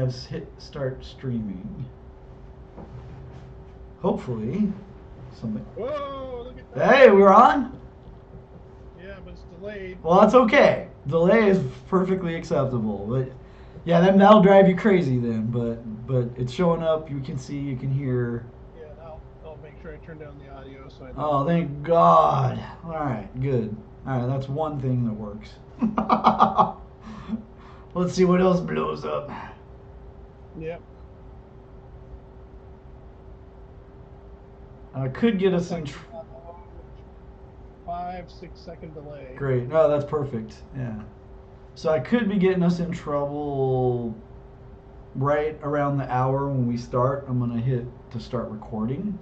let's hit start streaming. Hopefully, something. Whoa, look at that. Hey, we're on? Yeah, but it's delayed. Well, that's okay. Delay is perfectly acceptable. But yeah, then that'll drive you crazy then. But it's showing up. You can see, you can hear. Yeah, I'll make sure I turn down the audio so I don't. Oh, thank God. All right, good. All right, that's one thing that works. Let's see what else blows up. Yep. Could get us in. 5-6 second delay. Great. No, that's perfect. Yeah. So I could be getting us in trouble right around the hour when we start. I'm going to hit to start recording.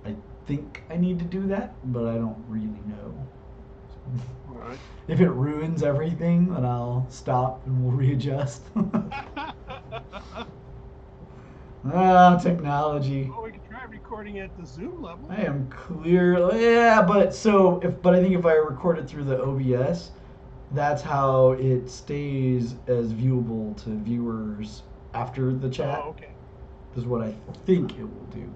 I think I need to do that, but I don't really know. All right. If it ruins everything, then I'll stop and we'll readjust. Technology. Well, we can try recording at the Zoom level. I am clear. Yeah, but I think if I record it through the OBS, that's how it stays as viewable to viewers after the chat. Oh, okay. Is what I think it will do.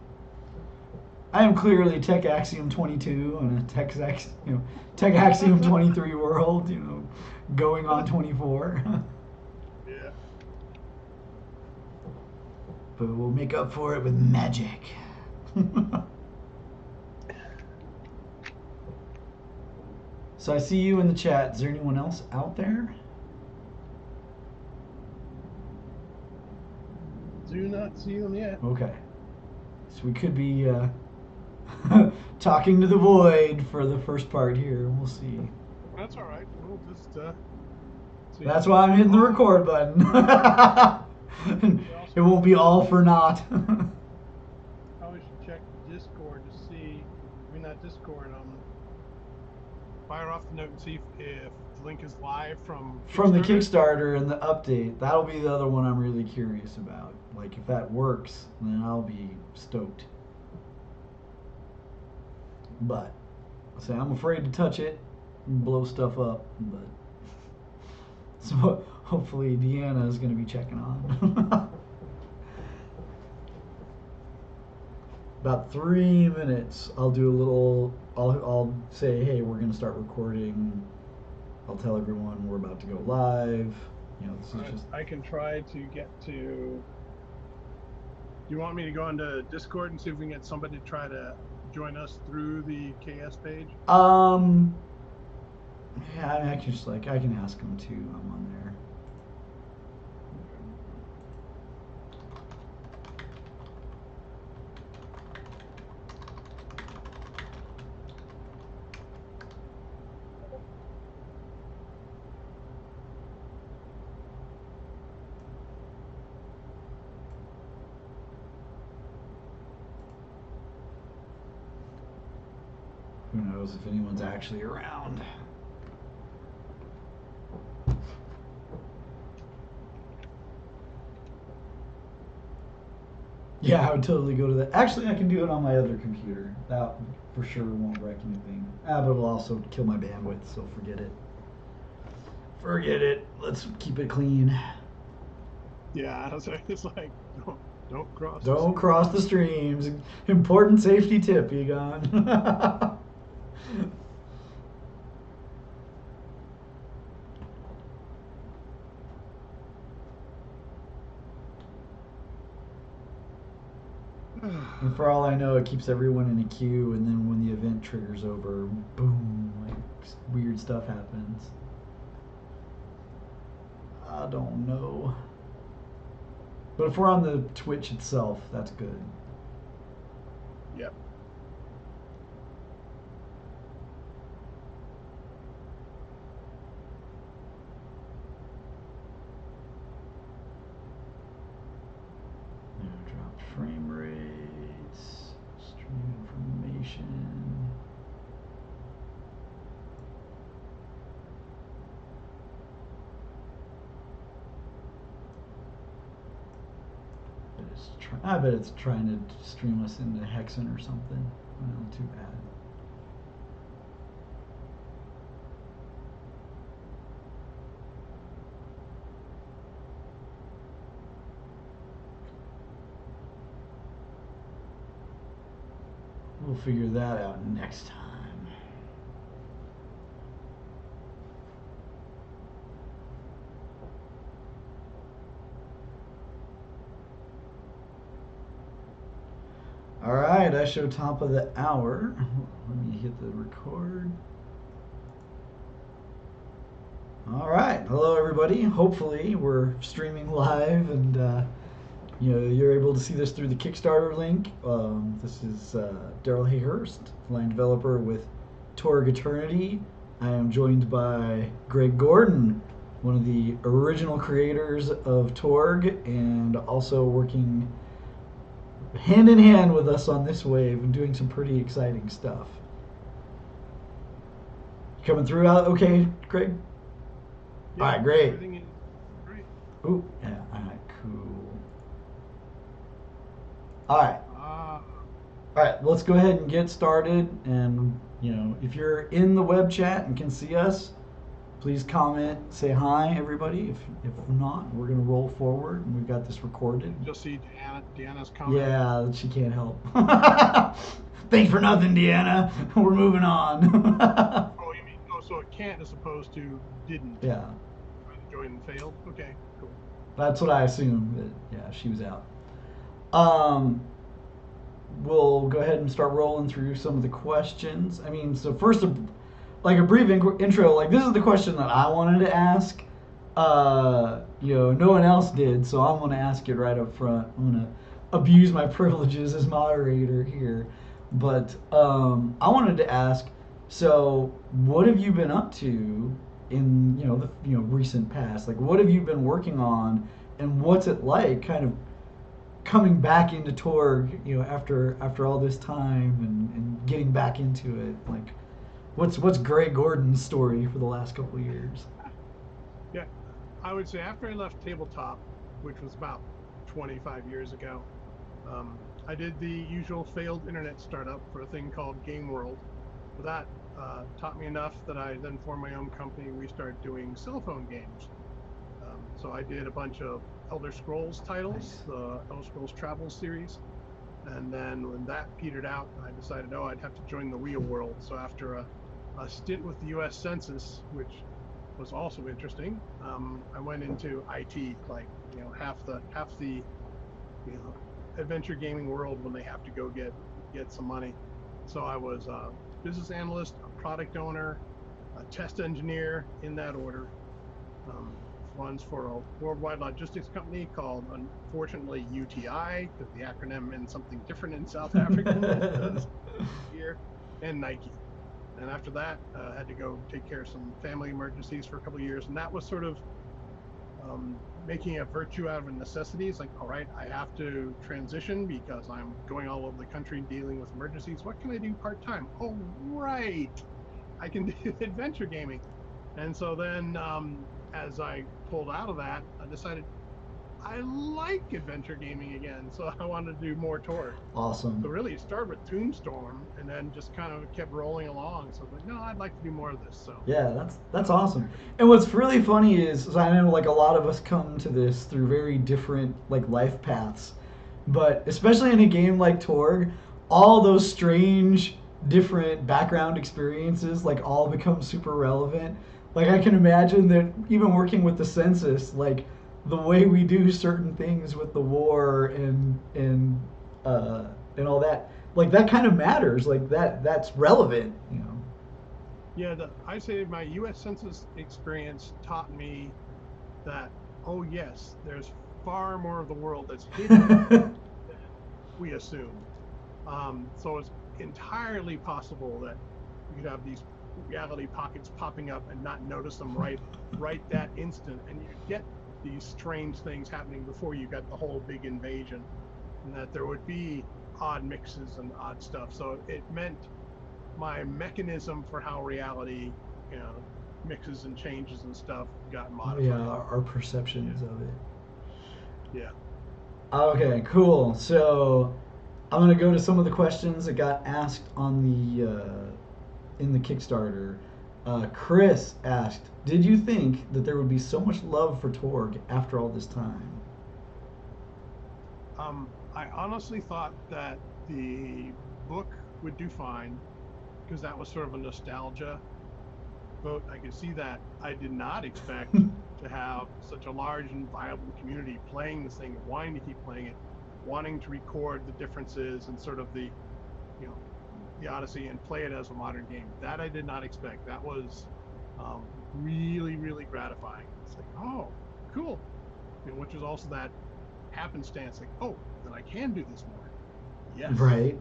I am clearly Tech Axiom 22 in a Tech Axiom 23 world, going on 24. Yeah. But we'll make up for it with magic. So I see you in the chat. Is there anyone else out there? Do not see them yet. Okay. So we could be talking to the void for the first part here. We'll see. That's all right. We'll just see. That's why I'm hitting the record button. It won't be all for naught. Probably should check Discord to see. I mean, not Discord. Fire off the note and see if the link is live from the Kickstarter and the update. That'll be the other one I'm really curious about. Like, if that works, then I'll be stoked. But I'm afraid to touch it and blow stuff up. But so hopefully Deanna is going to be checking on. About 3 minutes, I'll do a little. I'll say, hey, we're going to start recording. I'll tell everyone we're about to go live. This is just. I can try to get to. Do you want me to go into Discord and see if we can get somebody to try to join us through the KS page? Yeah, I can I can ask them too. I'm on there. Who knows if anyone's actually around. Yeah, I would totally go to that. Actually, I can do it on my other computer. That for sure won't wreck anything. But it'll also kill my bandwidth, so forget it. Forget it. Let's keep it clean. Yeah, it's like, don't cross. Don't cross the streams. Important safety tip, Egon. And for all I know, it keeps everyone in a queue, and then when the event triggers over, boom, like weird stuff happens. I don't know. But if we're on the Twitch itself, that's good. Yep. Dropped frame rates, stream information. I bet it's trying to stream us into Hexen or something. Well, too bad. we'll figure that out next time. All right, I show top of the hour. Let me hit the record. All right, hello everybody. Hopefully we're streaming live and you're able to see this through the Kickstarter link. This is Darrell Hayhurst, line developer with Torg Eternity. I am joined by Greg Gordon, one of the original creators of Torg, and also working hand in hand with us on this wave and doing some pretty exciting stuff. Coming through out okay, Greg? Yeah, all right, great. Everything is great. Ooh, yeah, all right, cool. All right. All right, let's go ahead and get started. And, if you're in the web chat and can see us, please comment, say hi, everybody. If not, we're going to roll forward, and we've got this recorded. You'll see Deanna's comment. Yeah, she can't help. Thanks for nothing, Deanna. We're moving on. Oh, you mean, so it can't as opposed to didn't? Yeah. Joined and failed? Okay, cool. That's what I assumed, but yeah, she was out. We'll go ahead and start rolling through some of the questions. I mean, so first, like a brief intro, like this is the question that I wanted to ask. No one else did, so I'm going to ask it right up front. I'm going to abuse my privileges as moderator here. But I wanted to ask, so what have you been up to in the recent past? Like, what have you been working on, and what's it like kind of coming back into Torg, after all this time and getting back into it? Like, what's Greg Gordon's story for the last couple of years? Yeah, I would say after I left Tabletop, which was about 25 years ago, I did the usual failed internet startup for a thing called Game World. That taught me enough that I then formed my own company. We started doing cell phone games. So I did a bunch of Elder Scrolls titles, Nice. the Elder Scrolls Travel series. And then when that petered out, I decided, I'd have to join the real world. So after a stint with the U.S. Census, which was also interesting, I went into IT, like half the adventure gaming world when they have to go get some money. So I was a business analyst, a product owner, a test engineer, in that order. Runs for a worldwide logistics company called, unfortunately, UTI, because the acronym meant something different in South Africa than it does here, and Nike. And after that, I had to go take care of some family emergencies for a couple of years, and that was sort of making a virtue out of a necessity. It's like, all right, I have to transition because I'm going all over the country dealing with emergencies. What can I do part-time? Oh, right, I can do adventure gaming. And so then as I pulled out of that, I decided I like adventure gaming again, so I wanted to do more Torg. Awesome. So really, it started with Tombstorm, and then just kind of kept rolling along. So I was like, no, I'd like to do more of this. So yeah, that's awesome. And what's really funny is I know like a lot of us come to this through very different like life paths, but especially in a game like Torg, all those strange different background experiences like all become super relevant. Like I can imagine that even working with the census, like the way we do certain things with the war and all that, like that kind of matters. Like that's relevant. Yeah, I say my U.S. Census experience taught me that, oh yes, there's far more of the world that's hidden than we assume. So it's entirely possible that you could have these reality pockets popping up and not notice them right that instant, and you get these strange things happening before you got the whole big invasion, and that there would be odd mixes and odd stuff. So it meant my mechanism for how reality mixes and changes and stuff got modified. Yeah, our perceptions of it. Yeah. Okay, cool. So I'm gonna go to some of the questions that got asked on the in the Kickstarter. Chris asked, "Did you think that there would be so much love for Torg after all this time?" I honestly thought that the book would do fine because that was sort of a nostalgia vote. I could see that. I did not expect to have such a large and viable community playing this thing, wanting to keep playing it, wanting to record the differences and sort of the, you know, the Odyssey and play it as a modern game. That I did not expect. That was really, really gratifying. It's like, oh, cool. You know, which is also that happenstance, like, oh, then I can do this more. Yes. Right.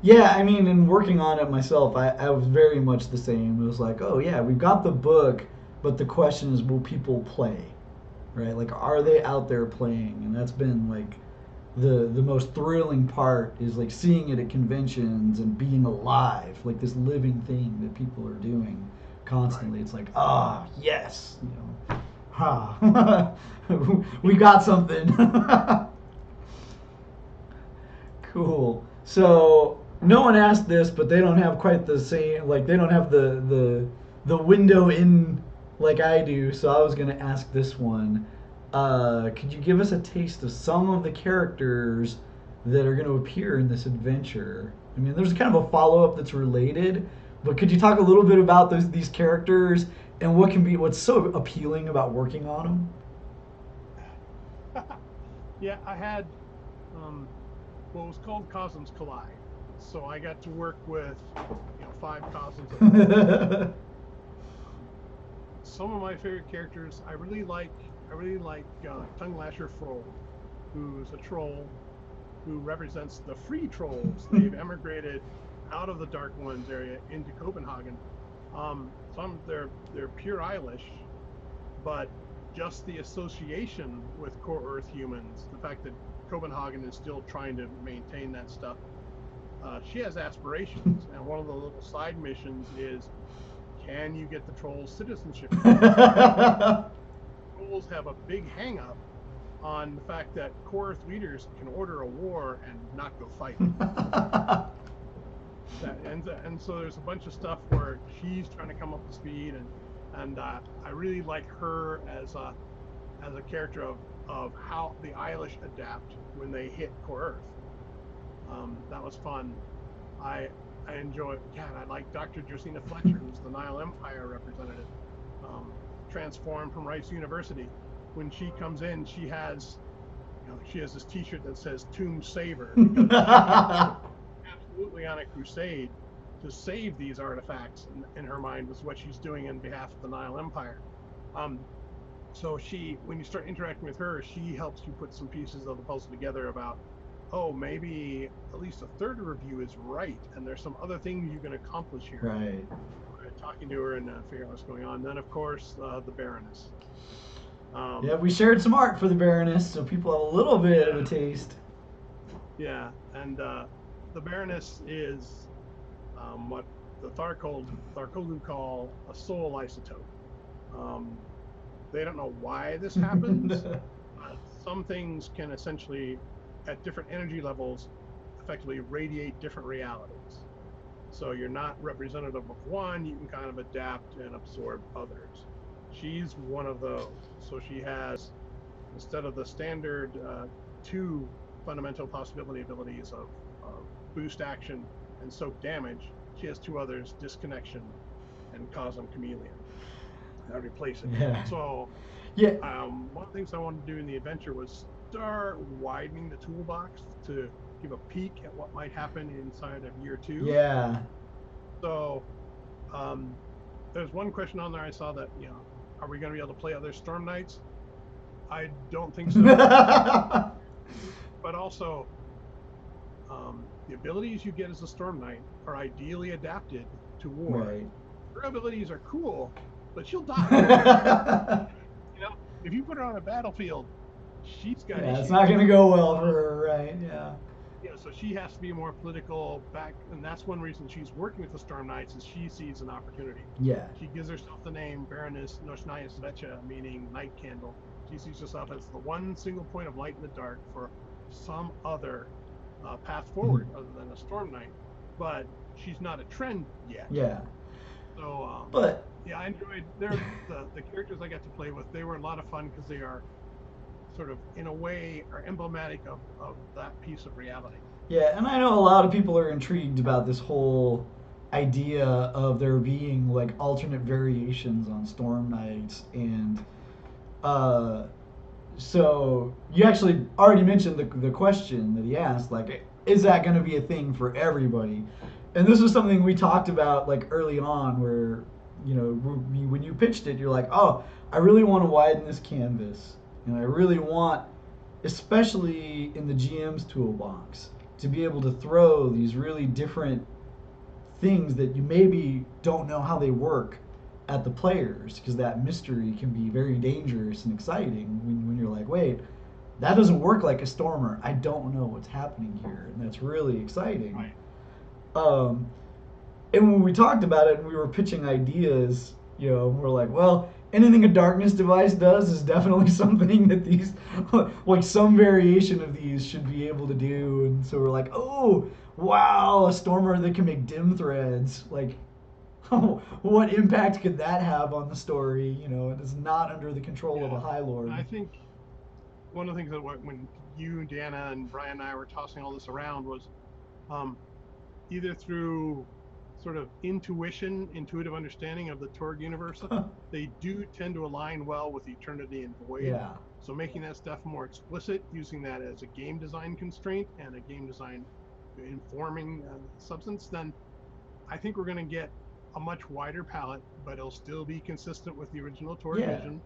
Yeah, I mean, in working on it myself, I was very much the same. It was like, oh yeah, we've got the book, but the question is, will people play? Right? Like, are they out there playing? And that's been like the most thrilling part is like seeing it at conventions and being alive, like this living thing that people are doing constantly. Right. It's like, ah, yes, you know, ha, we got something. Cool. So no one asked this, but they don't have quite the same. Like they don't have the window in like I do. So I was gonna ask this one. Could you give us a taste of some of the characters that are going to appear in this adventure? I mean, there's kind of a follow up that's related, but could you talk a little bit about these characters and what's so appealing about working on them? Yeah, I had what was called Cosms Collide. So I got to work with 5 Cosms. Some of my favorite characters, I really like Tongue Lasher Frold, who's a troll who represents the free trolls. They've emigrated out of the Dark Ones area into Copenhagen. They're pure Eilish, but just the association with Core Earth humans, the fact that Copenhagen is still trying to maintain that stuff. She has aspirations, and one of the little side missions is, can you get the trolls citizenship? Trolls have a big hang-up on the fact that Core Earth leaders can order a war and not go fight. And so there's a bunch of stuff where she's trying to come up to speed, and I really like her as a character of how the Eilish adapt when they hit Core Earth. That was fun. I enjoy. Yeah, I like Dr. Josina Fletcher, who's the Nile Empire representative, transformed from Rice University. When she comes in, she has this T-shirt that says "Tomb Saver," because she's absolutely on a crusade to save these artifacts. In her mind, was what she's doing in behalf of the Nile Empire. So when you start interacting with her, she helps you put some pieces of the puzzle together about, oh, maybe at least a third of review is right, and there's some other things you can accomplish here. Right. Talking to her and figuring out what's going on. Then, of course, the Baroness. Yeah, we shared some art for the Baroness, so people have a little bit of a taste. Yeah, and the Baroness is what the Tharkolu call a soul isotope. They don't know why this happens. Some things can essentially, at different energy levels, effectively radiate different realities. So you're not representative of one, you can kind of adapt and absorb others. She's one of those. So she has, instead of the standard 2 fundamental possibility abilities of boost action and soak damage, she has 2 others, disconnection and Cosm Chameleon. That replace it. Yeah. So yeah. One of the things I wanted to do in the adventure was start widening the toolbox to give a peek at what might happen inside of year 2. Yeah. So there's one question on there I saw that, are we going to be able to play other Storm Knights? I don't think so. But also, the abilities you get as a Storm Knight are ideally adapted to war. Right. Her abilities are cool, but she'll die. If you put her on a battlefield, she's got issues. It's not going to go well for her, right? Yeah. Yeah, so she has to be more political back, and that's one reason she's working with the Storm Knights, is she sees an opportunity. Yeah. She gives herself the name Baroness Noshnaya Svecha, meaning night candle. She sees herself as the one single point of light in the dark for some other path forward other than a Storm Knight. But she's not a trend yet. Yeah. So, but yeah, I enjoyed the characters I got to play with. They were a lot of fun because they are sort of, in a way, are emblematic of that piece of reality. Yeah, and I know a lot of people are intrigued about this whole idea of there being like alternate variations on Storm Knights, and uh, so you actually already mentioned the question that he asked, like, is that going to be a thing for everybody? And this was something we talked about like early on, where when you pitched it, you're like, oh, I really want to widen this canvas, and I really want, especially in the GM's toolbox, to be able to throw these really different things that you maybe don't know how they work at the players, because that mystery can be very dangerous and exciting when you're like, wait, that doesn't work like a stormer. I don't know what's happening here, and that's really exciting. Right. Um, and when we talked about it and we were pitching ideas, we're like, well, anything a darkness device does is definitely something that these, like some variation of these should be able to do. And so we're like, oh, wow, a stormer that can make dim threads. Like, what impact could that have on the story? It is not under the control of a High Lord. I think one of the things that when you, Deanna, and Brian and I were tossing all this around was either through sort of intuitive understanding of the Torg universe, they do tend to align well with Eternity and Void. Yeah. So making that stuff more explicit, using that as a game design constraint and a game design informing substance, then I think we're going to get a much wider palette, but it'll still be consistent with the original Torg vision.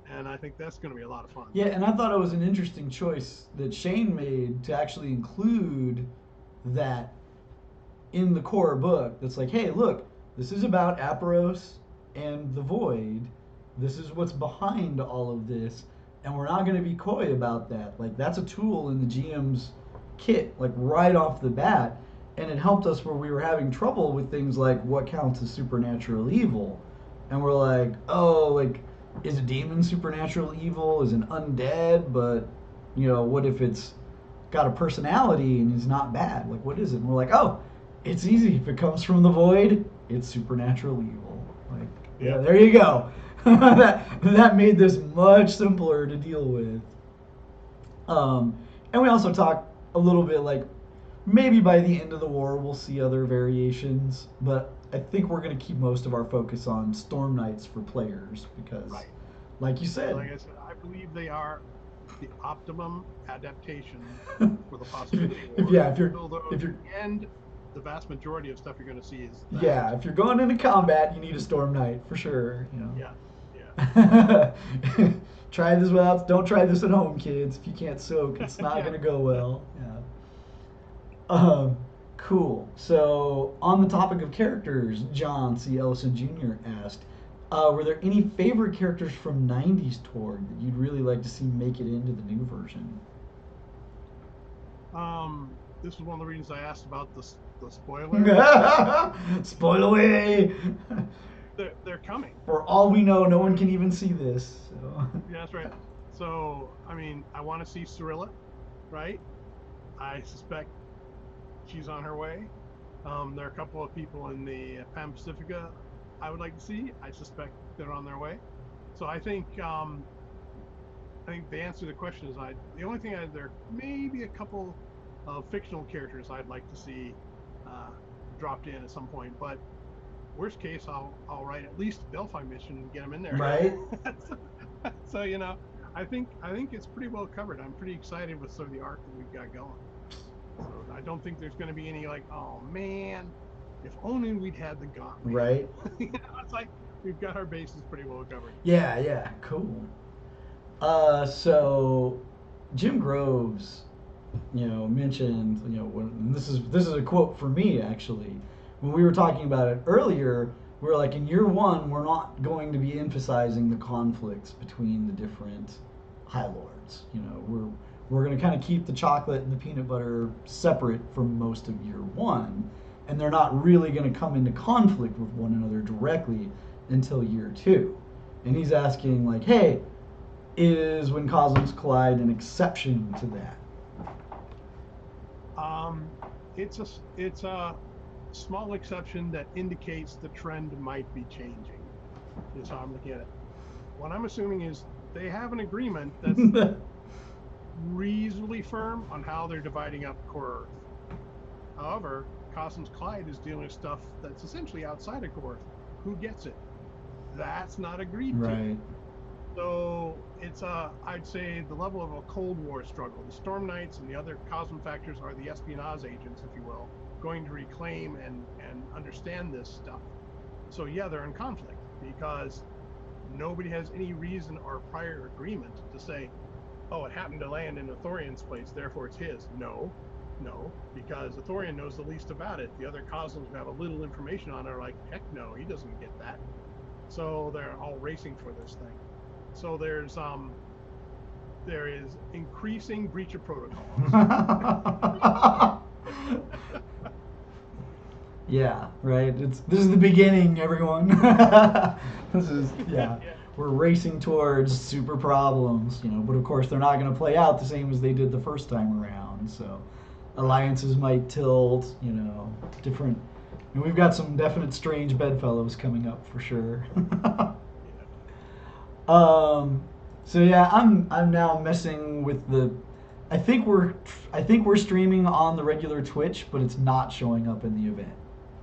And I think that's going to be a lot of fun. Yeah, and I thought it was an interesting choice that Shane made to actually include that in the core book. That's like, hey, look, this is about Aparos and the Void. This is what's behind all of this, and we're not going to be coy about that. Like, that's a tool in the GM's kit, like right off the bat, and it helped us where we were having trouble with things like what counts as supernatural evil, and we're like, oh, like, is a demon supernatural evil? Is an undead? But what if it's got a personality and is not bad? Like, what is it? And we're like, oh, it's easy. If it comes from the Void, it's supernatural evil. Like, yeah, there you go. that made this much simpler to deal with. And we also talked a little bit, like, maybe by the end of the war we'll see other variations, but I think we're going to keep most of our focus on Storm Knights for players because, like you said, like I said, I believe they are the optimum adaptation for the possibility of war. If you're and the vast majority of stuff you're going to see is that. Yeah, if you're going into combat, you need a Storm Knight for sure. Yeah. Try this without. Don't try this at home, kids. If you can't soak, it's not going to go well. Yeah. Cool. So, on the topic of characters, John C. Ellison Jr. asked, were there any favorite characters from 90s Torg that you'd really like to see make it into the new version? This was one of the reasons I asked about the spoiler. Spoil away! They're coming. For all we know, no one can even see this. So. Yeah, that's right. So, I mean, I want to see Cyrilla, right? I suspect she's on her way. There are a couple of people in the Pan Pacifica I would like to see. I suspect they're on their way. So I think the answer to the question is the only thing there may be a couple of fictional characters I'd like to see dropped in at some point. But worst case, I'll write at least a Delphi mission and get them in there. Right. So I think it's pretty well covered. I'm pretty excited with some of the art that we've got going. So I don't think there's going to be any like, oh man, if only we'd had the gauntlet. Right. It's like we've got our bases pretty well covered. Yeah, cool. So Jim Groves, mentioned, when this is a quote for me actually. When we were talking about it earlier, we were like, in year one, we're not going to be emphasizing the conflicts between the different High Lords. We're going to kind of keep the chocolate and the peanut butter separate from most of year one, and they're not really going to come into conflict with one another directly until year two. And he's asking, like, hey, is When Cosmos Collide an exception to that? It's a small exception that indicates the trend might be changing, is how I'm looking at it. What I'm assuming is they have an agreement that's reasonably firm on how they're dividing up Core Earth. However, Cosmos Clyde is dealing with stuff that's essentially outside of Gorth. Who gets it? That's not agreed to. Right. So it's I'd say the level of a Cold War struggle. The Storm Knights and the other Cosm factors are the espionage agents, if you will, going to reclaim and understand this stuff. So yeah, they're in conflict because nobody has any reason or prior agreement to say, oh, it happened to land in Athorian's place, therefore it's his. No, because Athorian knows the least about it. The other Cosms who have a little information on it are like, heck no, he doesn't get that. So they're all racing for this thing. So there is increasing breach of protocols. Yeah, right. This is the beginning, everyone. This is Yeah. We're racing towards super problems, but of course they're not going to play out the same as they did the first time around. So alliances might tilt, different. And we've got some definite strange bedfellows coming up for sure. So yeah, I'm now messing with the. I think we're streaming on the regular Twitch, but it's not showing up in the event.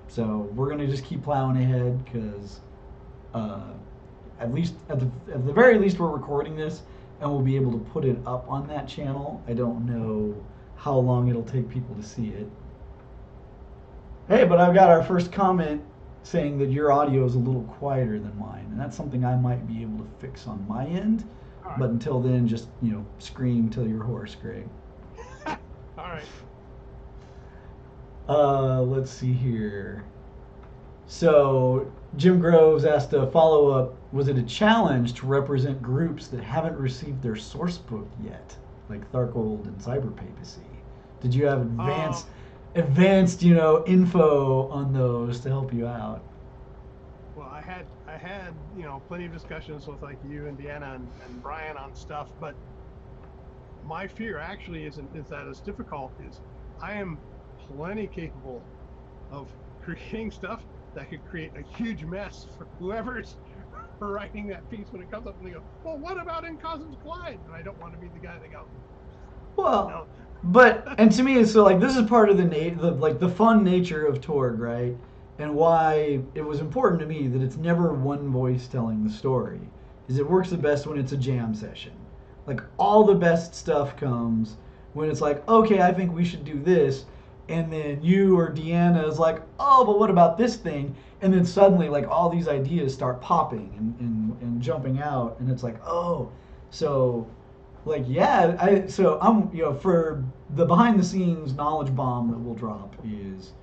So we're gonna just keep plowing ahead because, at least at the very least, we're recording this and we'll be able to put it up on that channel. I don't know how long it'll take people to see it. Hey, but I've got our first comment saying that your audio is a little quieter than mine, and that's something I might be able to fix on my end. All right. But until then, just scream till you're hoarse, Greg. All right. Let's see here. So Jim Groves asked a follow-up: was it a challenge to represent groups that haven't received their source book yet, like Tharkold and Cyber Papacy? Did you have advanced info on those to help you out? Well, I had plenty of discussions with like you and Deanna and Brian on stuff, but my fear actually is that as difficult is I am plenty capable of creating stuff that could create a huge mess for whoever's writing that piece when it comes up and they go, well, what about in Cosmos Collide? And I don't want to be the guy that go, well, no. But and to me, it's so like this is part of the fun nature of Torg, right? And why it was important to me that it's never one voice telling the story. Is it works the best when it's a jam session. Like all the best stuff comes when it's like, okay, I think we should do this, and then you or Deanna is like, oh, but what about this thing? And then suddenly like all these ideas start popping and jumping out, and it's like, oh, so. Like yeah, I'm for the behind the scenes knowledge bomb that we'll drop is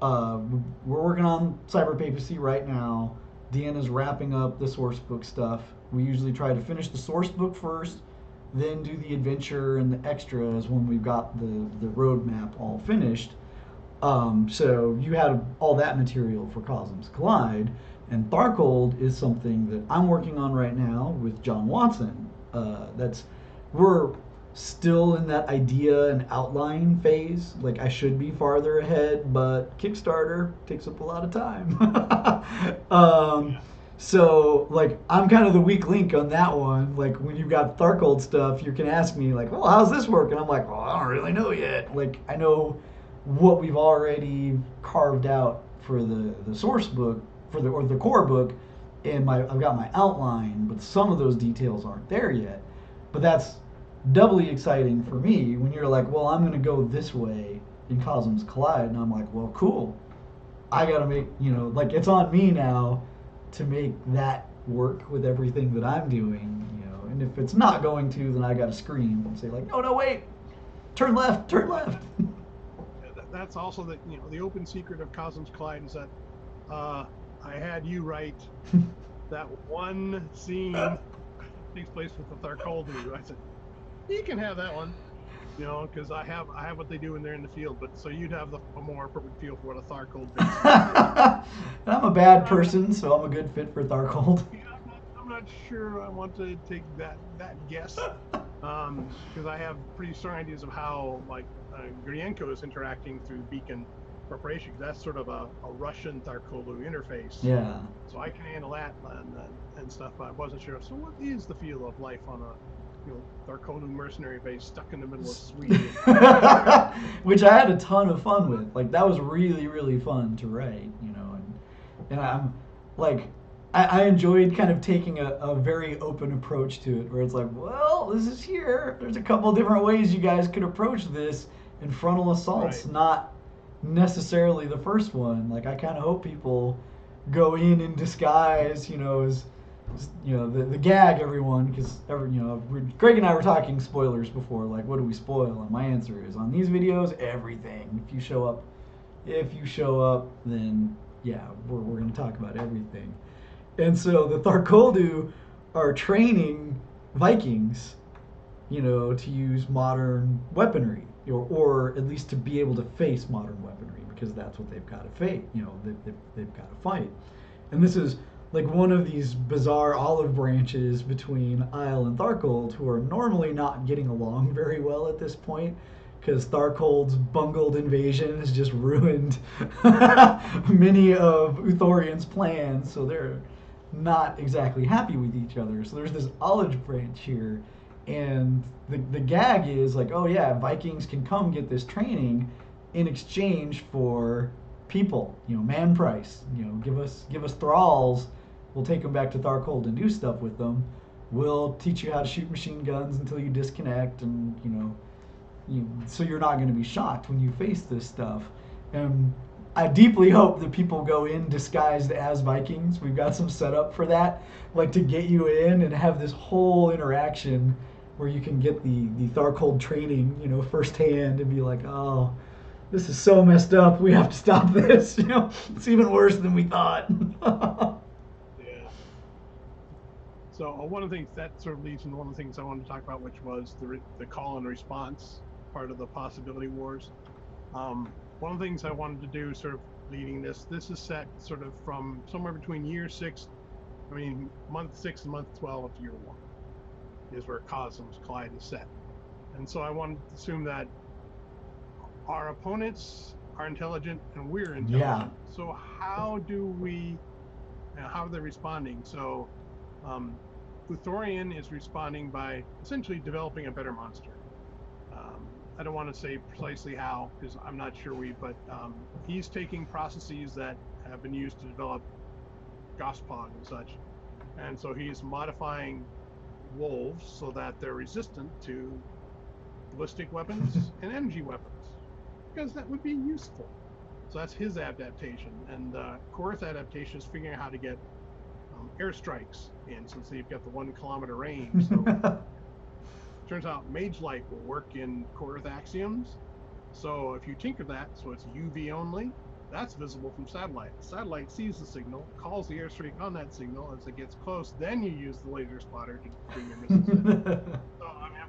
we're working on Cyber Papacy right now. Deanna's wrapping up the source book stuff. We usually try to finish the source book first, then do the adventure and the extras when we've got the roadmap all finished. So you had all that material for Cosmos Collide, and Tharkold is something that I'm working on right now with John Watson. We're still in that idea and outline phase. Like I should be farther ahead, but Kickstarter takes up a lot of time. So like I'm kind of the weak link on that one. Like when you've got Tharkold stuff, you can ask me like, "Well, how's this work?" And I'm like, "Well, I don't really know yet." Like I know what we've already carved out for the source book or the core book, and I've got my outline, but some of those details aren't there yet. But that's doubly exciting for me when you're like, well, I'm going to go this way in Cosmos Collide. And I'm like, well, cool. I got to make, like it's on me now to make that work with everything that I'm doing, And if it's not going to, then I got to scream and say like, no, wait. Turn left. That's also the open secret of Cosmos Collide is that I had you write that one scene takes place with the Tharkold. I said, you can have that one, because I have what they do when they're in the field. But so you'd have a more appropriate feel for what a Tharkold is. I'm a bad person, so I'm a good fit for Tharkold. Yeah, I'm not sure I want to take that guess, because I have pretty strong ideas of how like Gurienko is interacting through Beacon Corporation. That's sort of a Russian Tharkolu interface. Yeah. So I can handle that and stuff. But I wasn't sure. So what is the feel of life on Tharkodu mercenary base stuck in the middle of Sweden. Which I had a ton of fun with. Like that was really, really fun to write, and I'm like, I enjoyed kind of taking a very open approach to it, where it's like, well, this is here. There's a couple different ways you guys could approach this, and frontal assault's Right. not necessarily the first one. Like I kind of hope people go in disguise, as the gag, everyone, because Greg and I were talking spoilers before. Like, what do we spoil? And my answer is on these videos, everything. If you show up, then yeah, we're going to talk about everything. And so the Tharkoldu are training Vikings, to use modern weaponry, or at least to be able to face modern weaponry, because that's what they've got to face. They've got to fight. And this is like one of these bizarre olive branches between Aysle and Tharkold, who are normally not getting along very well at this point, because Tharkold's bungled invasion has just ruined many of Uthorian's plans, so they're not exactly happy with each other. So there's this olive branch here, and the gag is like, oh yeah, Vikings can come get this training in exchange for people, man price. Give us thralls. We'll take them back to Tharkold and do stuff with them. We'll teach you how to shoot machine guns until you disconnect, and so you're not going to be shocked when you face this stuff. And I deeply hope that people go in disguised as Vikings. We've got some setup for that, like to get you in and have this whole interaction where you can get the Tharkold training, firsthand, and be like, oh, this is so messed up. We have to stop this. It's even worse than we thought. Yeah. So one of the things that sort of leads into one of the things I wanted to talk about, which was the call and response part of the possibility wars. One of the things I wanted to do, sort of leading this is set sort of from somewhere between month 6 and month 12 of year 1 is where Cosmos Collide is set. And so I wanted to assume that our opponents are intelligent and we're intelligent. Yeah. So how are they responding? So Uthorian is responding by essentially developing a better monster. I don't want to say precisely how, because I'm not sure but he's taking processes that have been used to develop Gospog and such. And so he's modifying wolves so that they're resistant to ballistic weapons and energy weapons, because that would be useful. So that's his adaptation. And Korth adaptation is figuring out how to get airstrikes in, since you've got the 1 kilometer range. So turns out Mage Light will work in Korth axioms. So if you tinker that, so it's UV only, that's visible from satellite. Satellite sees the signal, calls the airstrike on that signal. As it gets close, then you use the laser spotter to bring your missiles in. So I mean,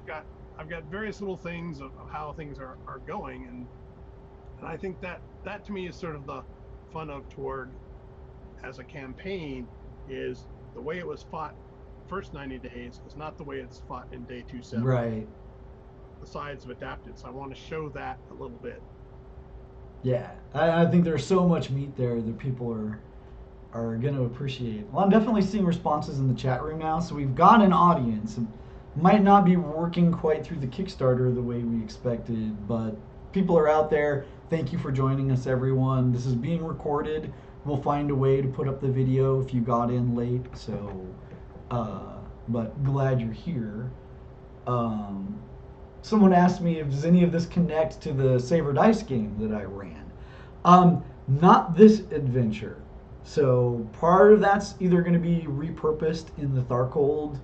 I've got various little things of how things are going, and I think that to me is sort of the fun of Torg as a campaign, is the way it was fought first 90 days is not the way it's fought in day 270. Right. The sides have adapted, so I want to show that a little bit. Yeah, I think there's so much meat there that people are going to appreciate. Well, I'm definitely seeing responses in the chat room now, so we've got an audience. It might not be working quite through the Kickstarter the way we expected, but people are out there. Thank you for joining us, everyone. This is being recorded. We'll find a way to put up the video if you got in late, so but glad you're here. Someone asked me if does any of this connect to the Saber Dice game that I ran. Not this adventure. So part of that's either going to be repurposed in the Tharkold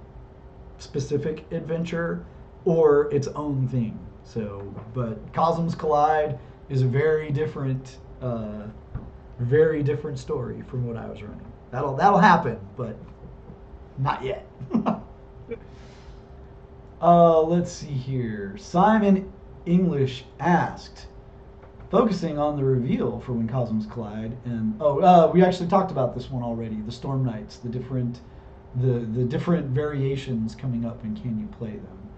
specific adventure or its own thing. So, but Cosmos Collide is a very different story from what I was running. That'll happen, but not yet. Let's see here. Simon English asked, focusing on the reveal for When Cosmos Collide, and we actually talked about this one already. The Storm Knights, the different variations coming up, and can you play them?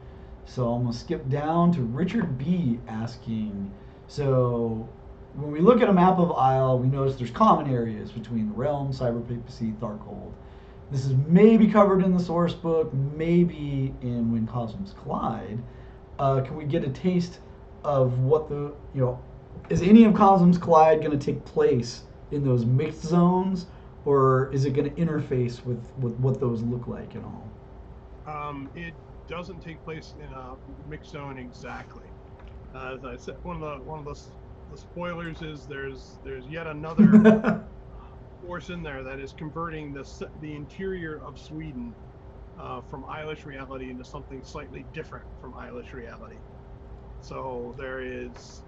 So I'm gonna skip down to Richard B asking. So when we look at a map of Aysle, we notice there's common areas between the realm, Cyber Papacy, Tharkold. this is maybe covered in the source book, maybe in When Cosmos Collide. Can we get a taste of what the, is any of Cosmos Collide going to take place in those mixed zones, or is it going to interface with what those look like and all? It doesn't take place in a mixed zone exactly. As I said, one of the spoilers is there's yet another force in there that is converting the interior of Sweden from Eilish reality into something slightly different from Eilish reality. So there is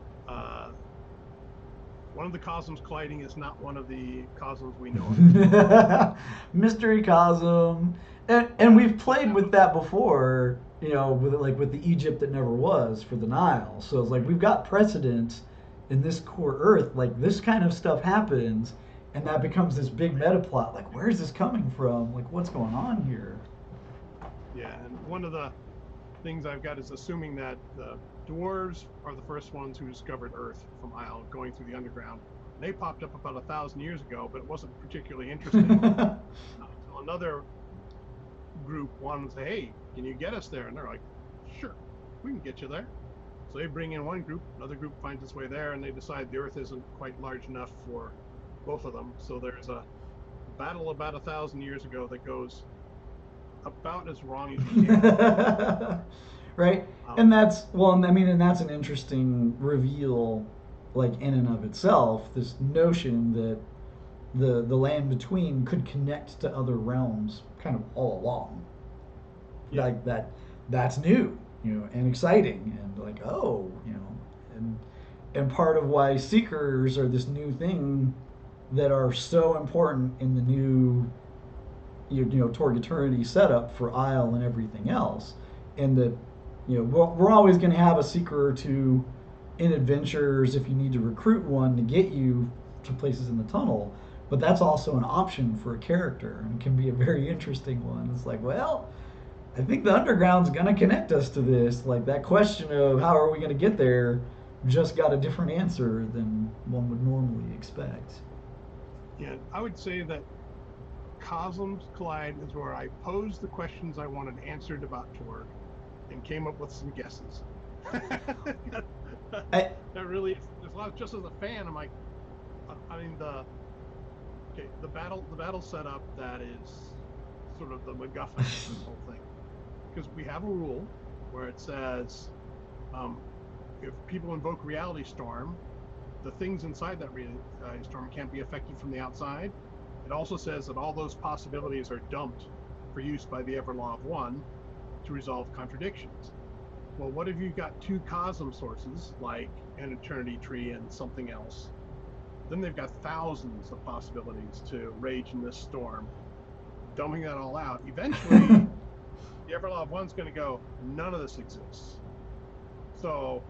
one of the cosms colliding is not one of the cosms we know of. Mystery Cosm. And we've played with that before, with the Egypt that never was for the Nile. So it's like we've got precedent in this core Earth. Like this kind of stuff happens, and that becomes this big meta plot. Like, where's this coming from? Like, what's going on here? Yeah, and one of the things I've got is assuming that the dwarves are the first ones who discovered Earth from Isle going through the underground. They popped up about 1,000 years ago, but it wasn't particularly interesting. Until another group wanted to say, hey, can you get us there? And they're like, sure, we can get you there. So they bring in one group, another group finds its way there, and they decide the Earth isn't quite large enough for both of them. So there's a battle about 1,000 years ago that goes about as wrong as you can. Right? And that's an interesting reveal, like in and of itself, this notion that the land between could connect to other realms kind of all along. Yeah. Like that's new, and exciting, and like, and part of why seekers are this new thing that are so important in the new Torg Eternity setup for Isle and everything else, and that we're always going to have a seeker or two in adventures if you need to recruit one to get you to places in the tunnel, but that's also an option for a character and can be a very interesting one. It's like, well, I think the underground's going to connect us to this. Like that question of how are we going to get there just got a different answer than one would normally expect. Yeah, I would say that Cosmos Collide is where I posed the questions I wanted answered about Torg and came up with some guesses. That really, there's a lot. Just as a fan, I'm like, the battle setup that is sort of the MacGuffin of this whole thing, because we have a rule where it says if people invoke Reality Storm, the things inside that Reality Storm can't be affected from the outside. It also says that all those possibilities are dumped for use by the Everlaw of One to resolve contradictions. Well, what if you've got two cosm sources, like an Eternity Tree and something else? Then they've got thousands of possibilities to rage in this storm. Dumbing that all out, eventually, the Everlaw of One's going to go, none of this exists. So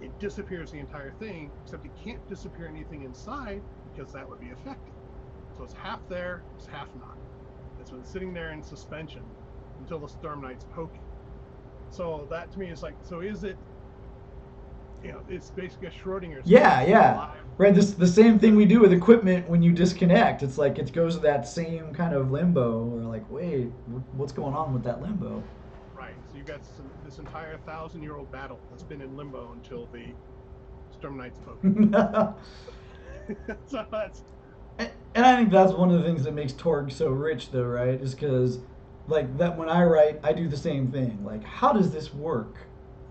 it disappears the entire thing, except it can't disappear anything inside because that would be affected. So it's half there, it's half not. It's been sitting there in suspension until the Storm Knight's poking. So that to me is like, so is it, it's basically a Schrodinger's. Yeah. Right, the same thing we do with equipment when you disconnect. It's like it goes to that same kind of limbo where like, wait, what's going on with that limbo? Right, so you've got this entire 1,000-year-old battle that's been in limbo until the Storm Knight's poking. So that's... And I think that's one of the things that makes Torg so rich, though, right? Is because, like, that when I write, I do the same thing. Like, how does this work?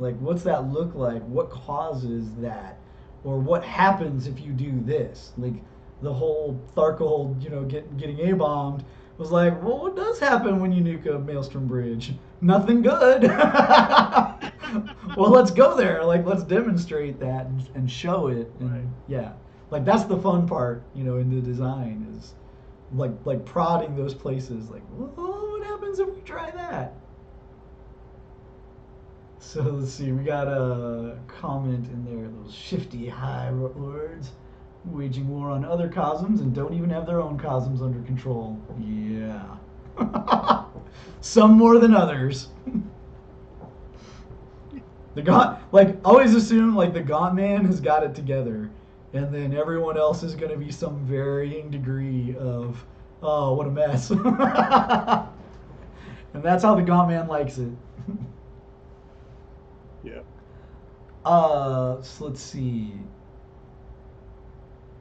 Like, what's that look like? What causes that? Or what happens if you do this? Like, the whole Tharkold, getting A-bombed was like, well, what does happen when you nuke a Maelstrom bridge? Nothing good. Well, let's go there. Like, let's demonstrate that and show it. And, right. Yeah. Like that's the fun part, in the design is like prodding those places. Like, well, what happens if we try that? So let's see, we got a comment in there. Those shifty high lords waging war on other cosms and don't even have their own cosms under control. Yeah, some more than others. The always assume like the Gaunt Man has got it together. And then everyone else is going to be some varying degree of Oh, what a mess. And that's how the Gaunt Man likes it. Yeah. So let's see.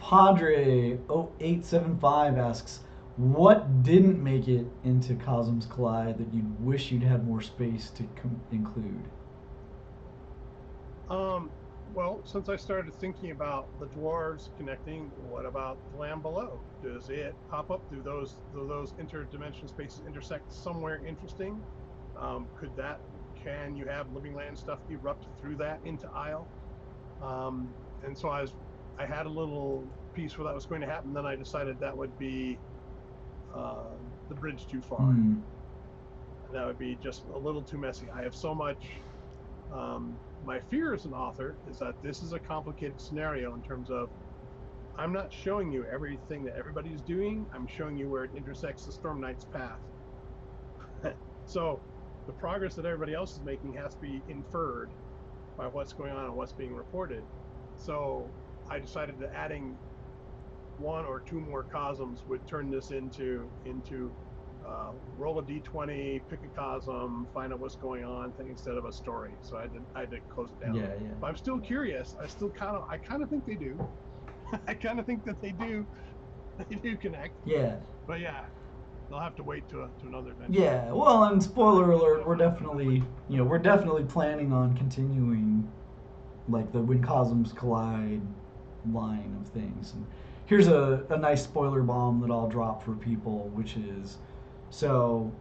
Padre0875 asks, what didn't make it into Cosmos Collide that you wish you'd had more space to include? Well, since I started thinking about the dwarves connecting, what about the land below? Does it pop up? Do those interdimensional spaces intersect somewhere interesting? Can you have living land stuff erupt through that into Isle? And so I had a little piece where that was going to happen. Then I decided that would be the bridge too far. Hmm. That would be just a little too messy. I have so much. My fear as an author is that this is a complicated scenario in terms of I'm not showing you everything that everybody's doing. I'm showing you where it intersects the Storm Knight's path. So the progress that everybody else is making has to be inferred by what's going on and what's being reported. So I decided that adding one or two more cosms would turn this into roll a d20, pick a cosm, find out what's going on thing instead of a story. So I had to close it down. Yeah. But I'm still curious. I kind of think they do. I kind of think that they do connect. Yeah. But yeah, they'll have to wait to another adventure. Yeah. Well, and spoiler alert, we're definitely planning on continuing like the When Cosms Collide line of things. And here's a nice spoiler bomb that I'll drop for people, which is, so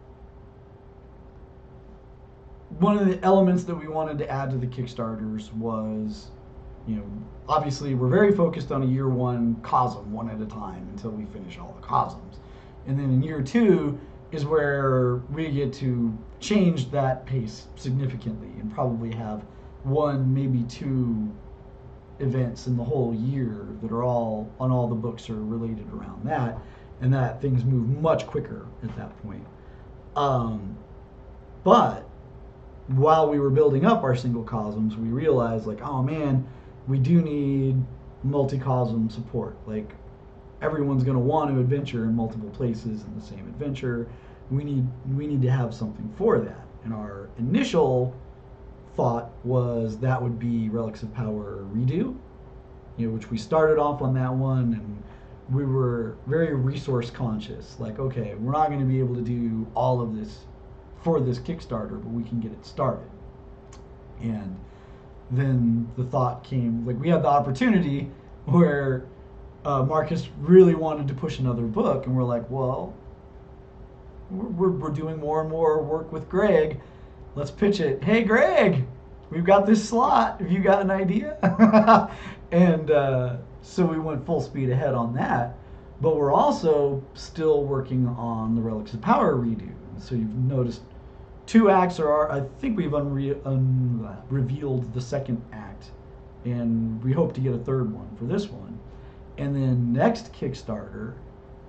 one of the elements that we wanted to add to the Kickstarters was, obviously we're very focused on a year one cosm, one at a time, until we finish all the cosms. And then in year two is where we get to change that pace significantly and probably have one, maybe two events in the whole year that are all on all the books are related around that, and that things move much quicker at that point. But while we were building up our single cosms, we realized like, oh man, we do need multi-cosm support. Like everyone's going to want to adventure in multiple places in the same adventure. We need to have something for that. And our initial thought was that would be Relics of Power Redo, which we started off on that one, and we were very resource conscious. Like, okay, we're not going to be able to do all of this for this Kickstarter, but we can get it started. And then the thought came, like we had the opportunity where Marcus really wanted to push another book, and we're like, well, we're doing more and more work with Greg. Let's pitch it. Hey, Greg, we've got this slot. Have you got an idea? And so we went full speed ahead on that. But we're also still working on the Relics of Power redo. So you've noticed 2 acts are, I think we've revealed the second act. And we hope to get a third one for this one. And then next Kickstarter,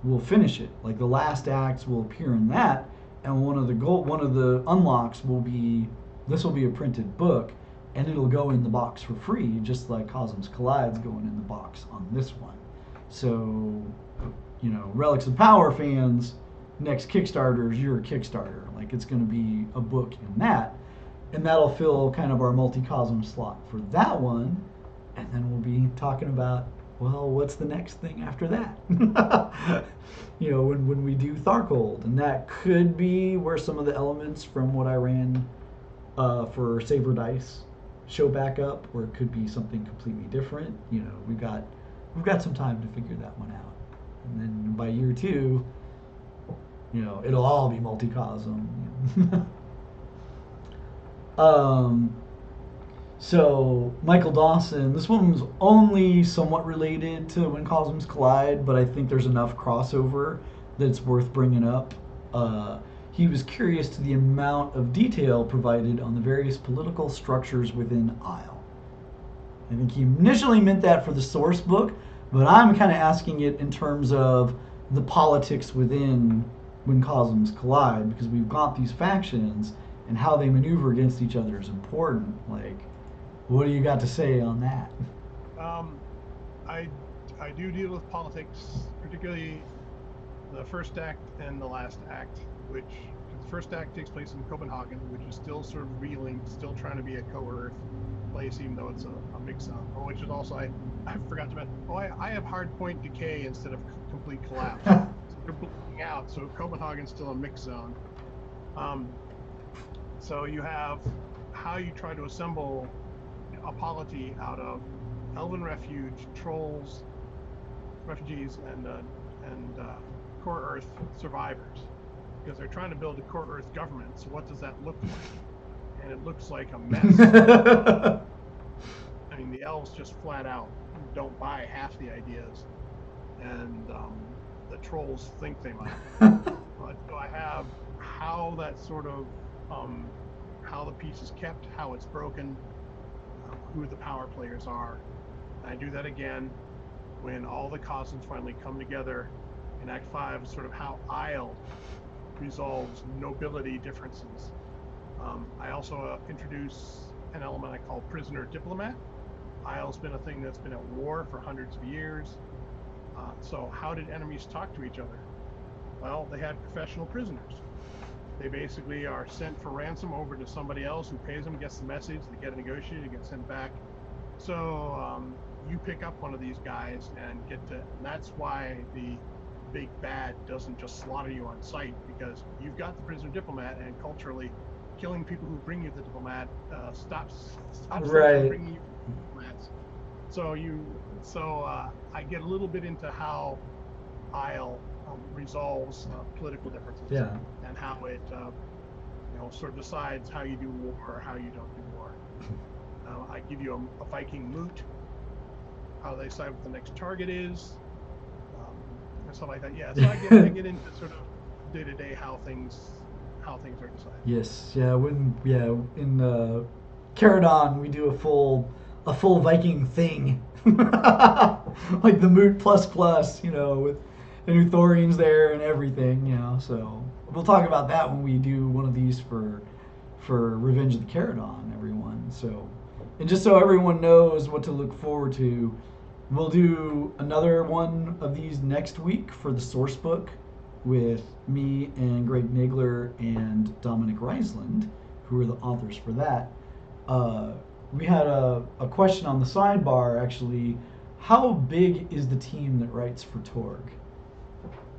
we'll finish it. Like the last acts will appear in that. And one of the unlocks will be, this will be a printed book, and it'll go in the box for free, just like Cosmos Collide's going in the box on this one. So, Relics of Power fans, next Kickstarter is your Kickstarter. Like it's going to be a book in that, and that'll fill kind of our multi-cosm slot for that one, and then we'll be talking about, well, what's the next thing after that? When we do Tharcold, and that could be where some of the elements from what I ran for Saber Dice show back up, or it could be something completely different. We've got some time to figure that one out, and then by year 2, it'll all be multi-cosm. So Michael Dawson, this one's only somewhat related to When Cosms Collide, but I think there's enough crossover that it's worth bringing up. He was curious to the amount of detail provided on the various political structures within Isle. I think he initially meant that for the source book, but I'm kind of asking it in terms of the politics within When Cosms Collide, because we've got these factions, and how they maneuver against each other is important. Like, what do you got to say on that? I do deal with politics, particularly the first act and the last act, which the first act takes place in Copenhagen, which is still sort of reeling, still trying to be a co-Earth place, even though it's a mix zone. Oh, which is also, I forgot to mention, I have hard point decay instead of complete collapse. So they're bleeding out, so Copenhagen's still a mix zone. So you have how you try to assemble a polity out of elven refuge, trolls, refugees, and core Earth survivors, because they're trying to build a core Earth government. So what does that look like? And it looks like a mess. I mean, the elves just flat out don't buy half the ideas, and the trolls think they might. But so I have how that sort of how the piece is kept, how it's broken, who the power players are. And I do that again when all the cosms finally come together in Act 5, sort of how Aysle resolves nobility differences. I also introduce an element I call prisoner diplomat. Aysle's been a thing that's been at war for hundreds of years. So how did enemies talk to each other? Well, they had professional prisoners. They basically are sent for ransom over to somebody else who pays them, gets the message, they get it negotiated, they get sent back. So you pick up one of these guys and and that's why the big bad doesn't just slaughter you on sight, because you've got the prisoner diplomat, and culturally killing people who bring you the diplomat stops them from bringing you diplomats. So I get a little bit into how Aysle resolves political differences, and how it sort of decides how you do war or how you don't do war. I give you a Viking moot, how they decide what the next target is, and stuff like that. Yeah, so I get into sort of day-to-day how things are decided. Yes, yeah. In Caradon we do a full Viking thing, like the moot plus, with the new Thorians there and everything, So we'll talk about that when we do one of these for Revenge of the Caradon, everyone. So, and just so everyone knows what to look forward to, we'll do another one of these next week for the source book with me and Greg Nagler and Dominic Reisland, who are the authors for that. We had a question on the sidebar, actually. How big is the team that writes for Torg?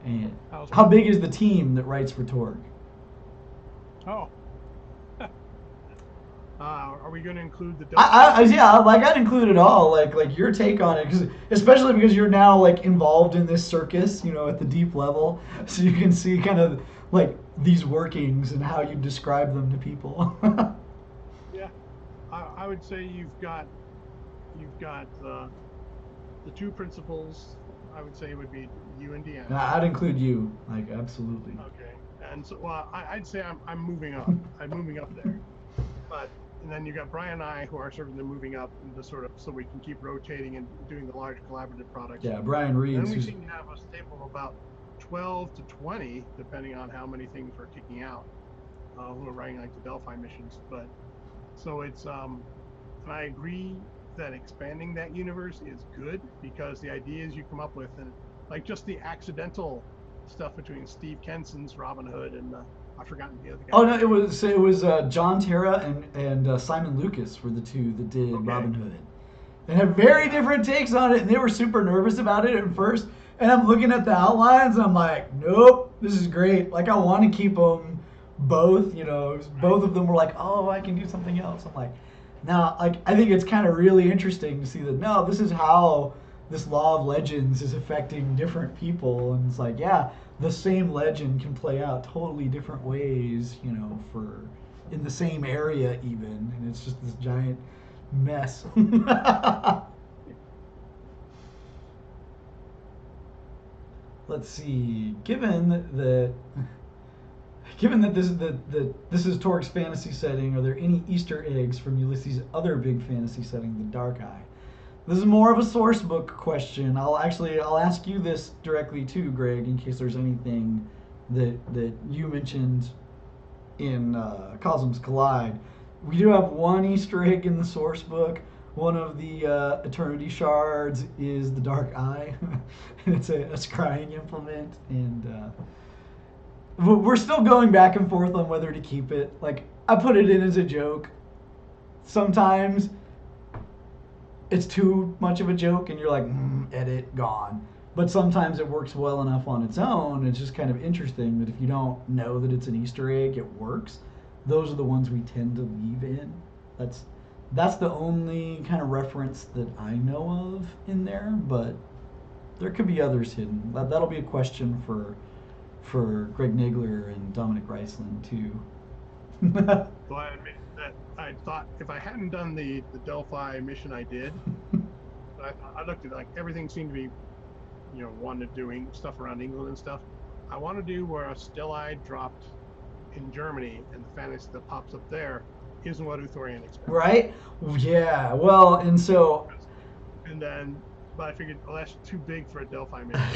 And how big is the team that writes for Torg? Oh. Are we going to include the? I'd include it all. Like your take on it, especially because you're now like involved in this circus, at the deep level, so you can see kind of like these workings and how you describe them to people. Yeah, I would say you've got the two principals. I would say it would be you and Deanna. I'd include you, like, absolutely. Okay, and so I'd say I'm moving up. I'm moving up there, and then you got Brian and I, who are sort of moving up into sort of, so we can keep rotating and doing the large collaborative products. Yeah, Brian Reeves. And we seem to have a stable of about 12 to 20, depending on how many things we're kicking out, who are writing like the Delphi missions. But so it's and I agree that expanding that universe is good, because the ideas you come up with, and like just the accidental stuff between Steve Kenson's Robin Hood and I've forgotten the other guy. Oh no, it was John Terra and Simon Lucas were the two that did Robin Hood, and had very different takes on it, and they were super nervous about it at first. And I'm looking at the outlines, and I'm like, nope, this is great. Like, I want to keep them both. Both of them were like, oh, I can do something else. I'm like, now, like, I think it's kind of really interesting to see that, no, this is how this law of legends is affecting different people. And it's like, yeah, the same legend can play out totally different ways, for in the same area even. And it's just this giant mess. Let's see. Given that this is Torg's fantasy setting, are there any Easter eggs from Ulisses' other big fantasy setting, the Dark Eye? This is more of a source book question. I'll ask you this directly too, Greg, in case there's anything that you mentioned in Cosmos Collide. We do have one Easter egg in the source book One of the Eternity shards is the Dark Eye. It's a scrying implement, and we're still going back and forth on whether to keep it. Like, I put it in as a joke. Sometimes it's too much of a joke, and you're like, edit, gone. But sometimes it works well enough on its own. It's just kind of interesting that if you don't know that it's an Easter egg, it works. Those are the ones we tend to leave in. That's the only kind of reference that I know of in there, but there could be others hidden. That'll be a question for Greg Nagler and Dominic Reisland too. So I admit that I thought if I hadn't done the Delphi mission I did, but I looked at like everything seemed to be, wanted doing stuff around England and stuff. I want to do where a Stella dropped in Germany, and the fantasy that pops up there isn't what Uthorian expects. Right? Yeah. Well, and so. And then, but I figured, that's too big for a Delphi mission.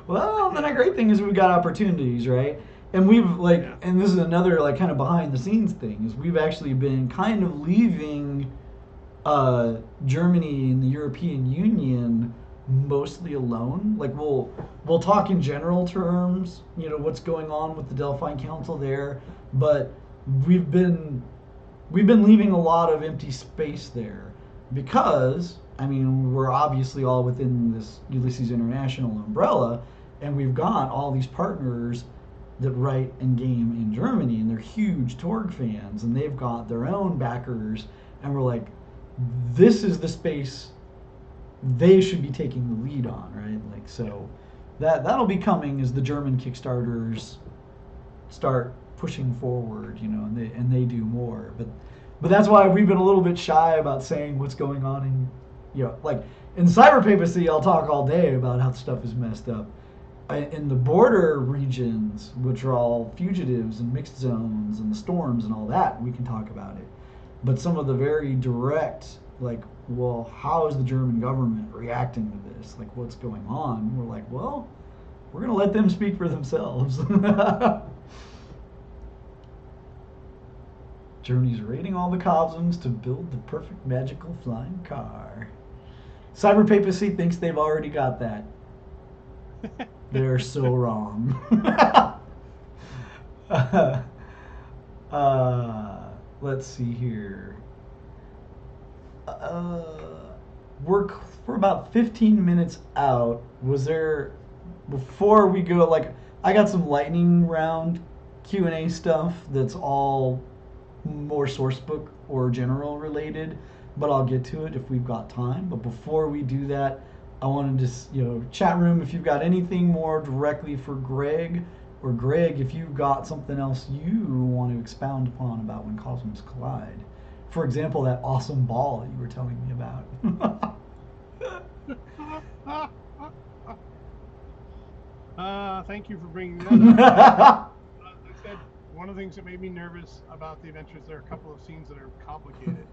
Well, then a great thing is we've got opportunities, right? And we've and this is another kind of behind the scenes thing, is we've actually been kind of leaving Germany and the European Union mostly alone. Like we'll talk in general terms, what's going on with the Delphine Council there, but we've been leaving a lot of empty space there because we're obviously all within this Ulisses International umbrella, and we've got all these partners that write and game in Germany, and they're huge Torg fans, and they've got their own backers, and we're like, this is the space they should be taking the lead on, right? So that'll be coming as the German Kickstarters start pushing forward, and they do more. But that's why we've been a little bit shy about saying what's going on in, in cyber papacy. I'll talk all day about how stuff is messed up. In the border regions, which are all fugitives and mixed zones and the storms and all that, we can talk about it. But some of the very direct, how is the German government reacting to this? What's going on? We're like, well, we're going to let them speak for themselves. Germany's raiding all the cosms to build the perfect magical flying car. Cyber papacy thinks they've already got that. They're so wrong. Let's see here. We're about 15 minutes out. Was there, before we go, I got some lightning round Q&A stuff that's all more source book or general related, but I'll get to it if we've got time. But before we do that, I wanted to, chat room, if you've got anything more directly for Greg, or Greg, if you've got something else you want to expound upon about when cosmos collide. For example, that awesome ball that you were telling me about. Thank you for bringing that up. As I said, one of the things that made me nervous about the adventures, there are a couple of scenes that are complicated.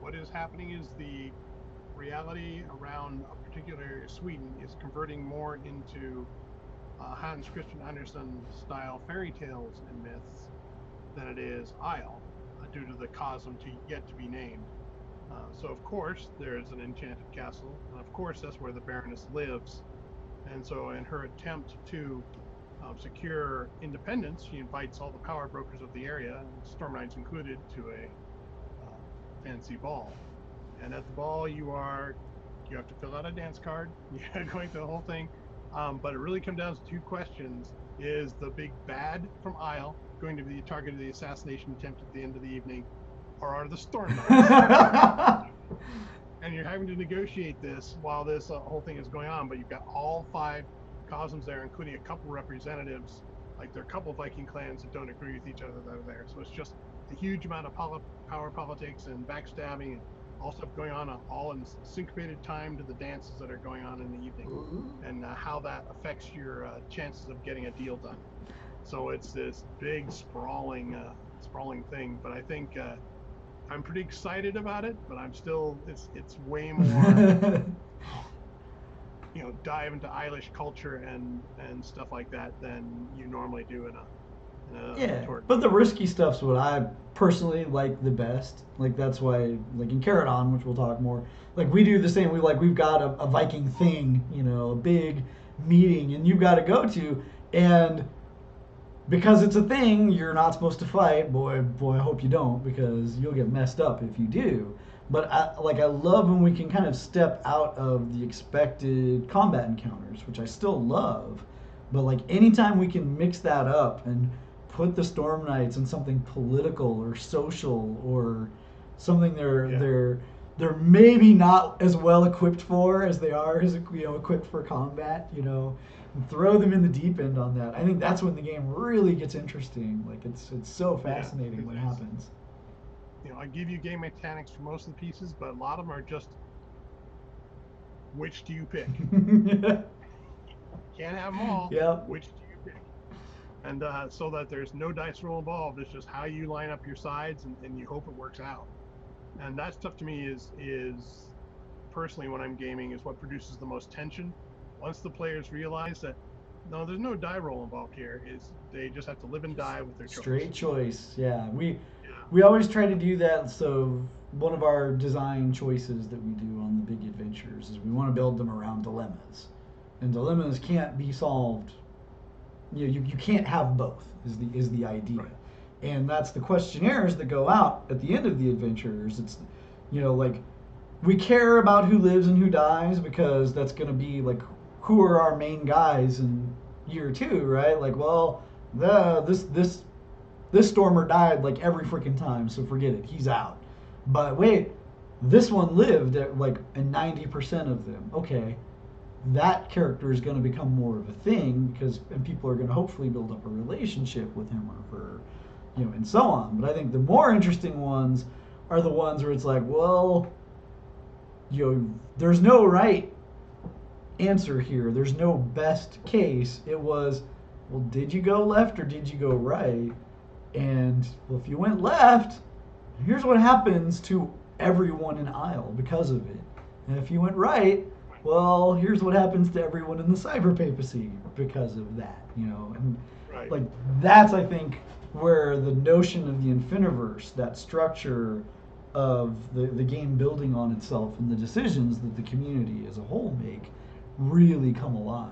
What is happening is the reality around a particular area of Sweden is converting more into Hans Christian Andersen style fairy tales and myths than it is Isle, due to the cosm yet to be named. So of course there's an enchanted castle, and of course that's where the Baroness lives. And so in her attempt to secure independence, she invites all the power brokers of the area, Storm Knights included, to a fancy ball. And at the ball you have to fill out a dance card. You're going through the whole thing. But it really comes down to two questions. Is the big bad from Isle going to be the target of the assassination attempt at the end of the evening, or are the Storm Knights? And you're having to negotiate this while this whole thing is going on, but you've got all 5 cosms there, including a couple representatives. There are a couple of Viking clans that don't agree with each other that are there. So it's just a huge amount of power politics and backstabbing and all stuff going on, all in syncopated time to the dances that are going on in the evening. Mm-hmm. And how that affects your chances of getting a deal done. So it's this big sprawling thing, but I think I'm pretty excited about it, but I'm still, it's way more dive into Eilish culture and stuff like that than you normally do in a But the risky stuff's what I personally like the best. Like that's why, like in Caradon, which we'll talk more. Like we do the same. We've got a Viking thing, a big meeting, and you've got to go to, and because it's a thing, you're not supposed to fight. Boy, I hope you don't, because you'll get messed up if you do. But I love when we can kind of step out of the expected combat encounters, which I still love. But like anytime we can mix that up and put the Storm Knights in something political or social or something they're maybe not as well equipped for as they are as equipped for combat, and throw them in the deep end on that. I think that's when the game really gets interesting. Like it's so fascinating what happens. I give you game mechanics for most of the pieces, but a lot of them are just, which do you pick? Can't have them all. Yeah. Which do you pick? And so that there's no dice roll involved. It's just how you line up your sides, and you hope it works out. And that stuff to me is personally, when I'm gaming, is what produces the most tension. Once the players realize that no, there's no die roll involved here, is they just have to live and die with their choice. Straight choice. Yeah. We always try to do that. So one of our design choices that we do on the big adventures is we want to build them around dilemmas, and dilemmas can't be solved. You can't have both. Is the idea. Right. And that's the questionnaires that go out at the end of the adventures. It's, like, we care about who lives and who dies because that's going to be, like, who are our main guys in year 2, right? Like, well, this Stormer died, like, every freaking time, so forget it. He's out. But wait, this one lived at, like, 90% of them. Okay, that character is going to become more of a thing and people are going to hopefully build up a relationship with him or her. And so on. But I think the more interesting ones are the ones where it's like, well, there's no right answer here. There's no best case. It was, well, did you go left or did you go right? And, well, if you went left, here's what happens to everyone in Aysle because of it. And if you went right, well, here's what happens to everyone in the cyber papacy because of that, And, right. Like, that's, I think, where the notion of the Infiniverse, that structure of the game building on itself and the decisions that the community as a whole make really come alive.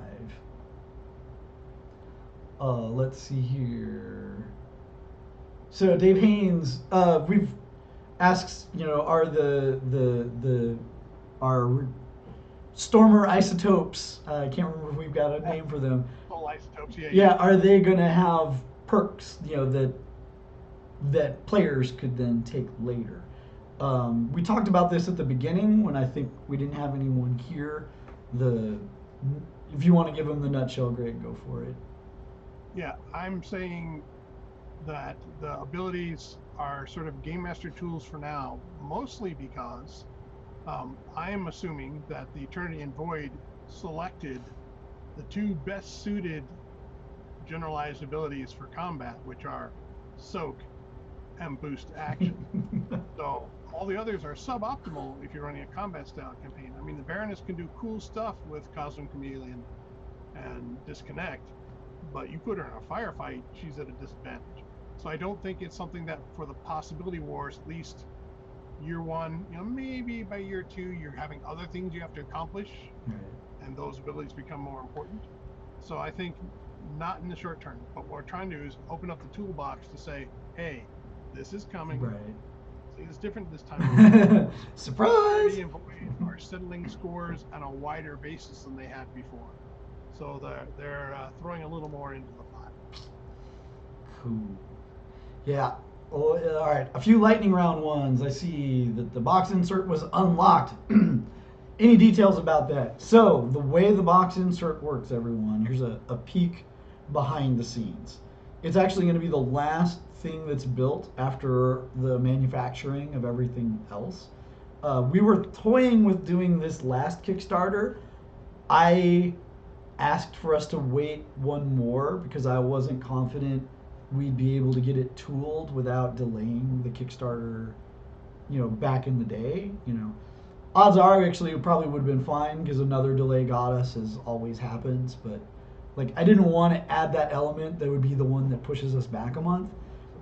Let's see here. So Dave Haynes, we've asks, are our Stormer isotopes? I can't remember if we've got a name for them. All isotopes, yeah. Yeah, are they gonna have perks, that players could then take later? We talked about this at the beginning when I think we didn't have anyone here. If you want to give them the nutshell, Greg, go for it. Yeah, I'm saying that the abilities are sort of game master tools for now, mostly because I am assuming that the Eternity and Void selected the 2 best suited generalized abilities for combat, which are Soak and Boost Action. So all the others are suboptimal if you're running a combat style campaign. I mean, the Baroness can do cool stuff with Cosmic Chameleon and Disconnect, but you put her in a firefight, she's at a disadvantage. So I don't think it's something that for the possibility wars, at least year 1, maybe by year 2, you're having other things you have to accomplish, and those abilities become more important. So I think not in the short term, but what we're trying to do is open up the toolbox to say, hey, this is coming. Right. It's different this time. Surprise! The employees are settling scores on a wider basis than they had before. So they're throwing a little more into the pot. Cool. Yeah. Well, all right. A few lightning round ones. I see that the box insert was unlocked. Any details about that? So the way the box insert works, everyone, here's a peek behind the scenes. It's actually going to be the last thing that's built after the manufacturing of everything else. We were toying with doing this last Kickstarter. I asked for us to wait one more because I wasn't confident we'd be able to get it tooled without delaying the Kickstarter, back in the day. Odds are actually it probably would have been fine because another delay got us, as always happens. But like, I didn't want to add that element that would be the one that pushes us back a month.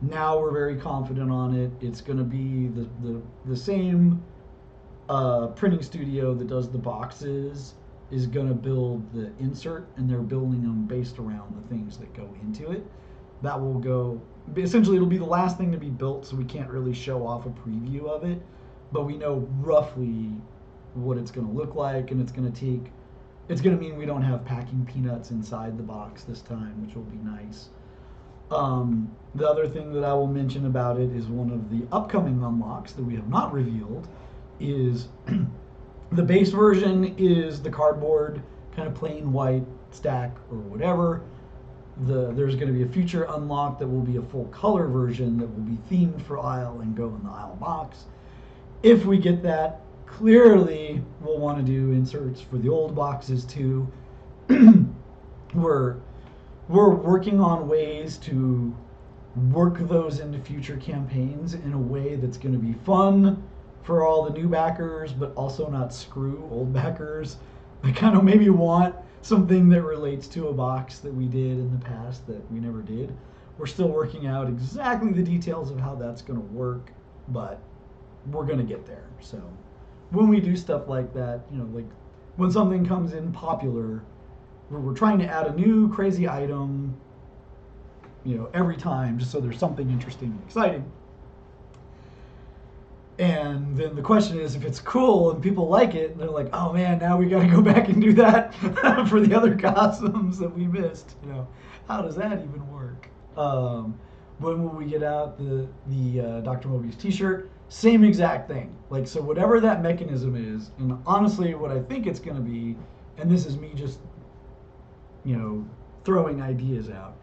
Now we're very confident on it. It's going to be the same printing studio that does the boxes is going to build the insert, and they're building them based around the things that go into it. That will go, essentially it'll be the last thing to be built, so we can't really show off a preview of it, but we know roughly what it's going to look like, and it's going to mean we don't have packing peanuts inside the box this time, which will be nice. The other thing that I will mention about it is one of the upcoming unlocks that we have not revealed is the base version is the cardboard kind of plain white stack or whatever. There's going to be a future unlock that will be a full color version that will be themed for Isle and go in the Isle box. If we get that, clearly we'll want to do inserts for the old boxes too. We're working on ways to work those into future campaigns in a way that's going to be fun for all the new backers, but also not screw old backers. I kind of maybe want something that relates to a box that we did in the past that we never did. We're still working out exactly the details of how that's going to work, but we're going to get there. So when we do stuff like that, like when something comes in popular, we're trying to add a new crazy item, every time, just so there's something interesting and exciting. And then the question is, if it's cool and people like it, and they're like, oh man, now we got to go back and do that for the other costumes that we missed. How does that even work? When will we get out the Dr. Mobius t-shirt? Same exact thing. Like, so whatever that mechanism is, and honestly, what I think it's going to be, and this is me just, throwing ideas out.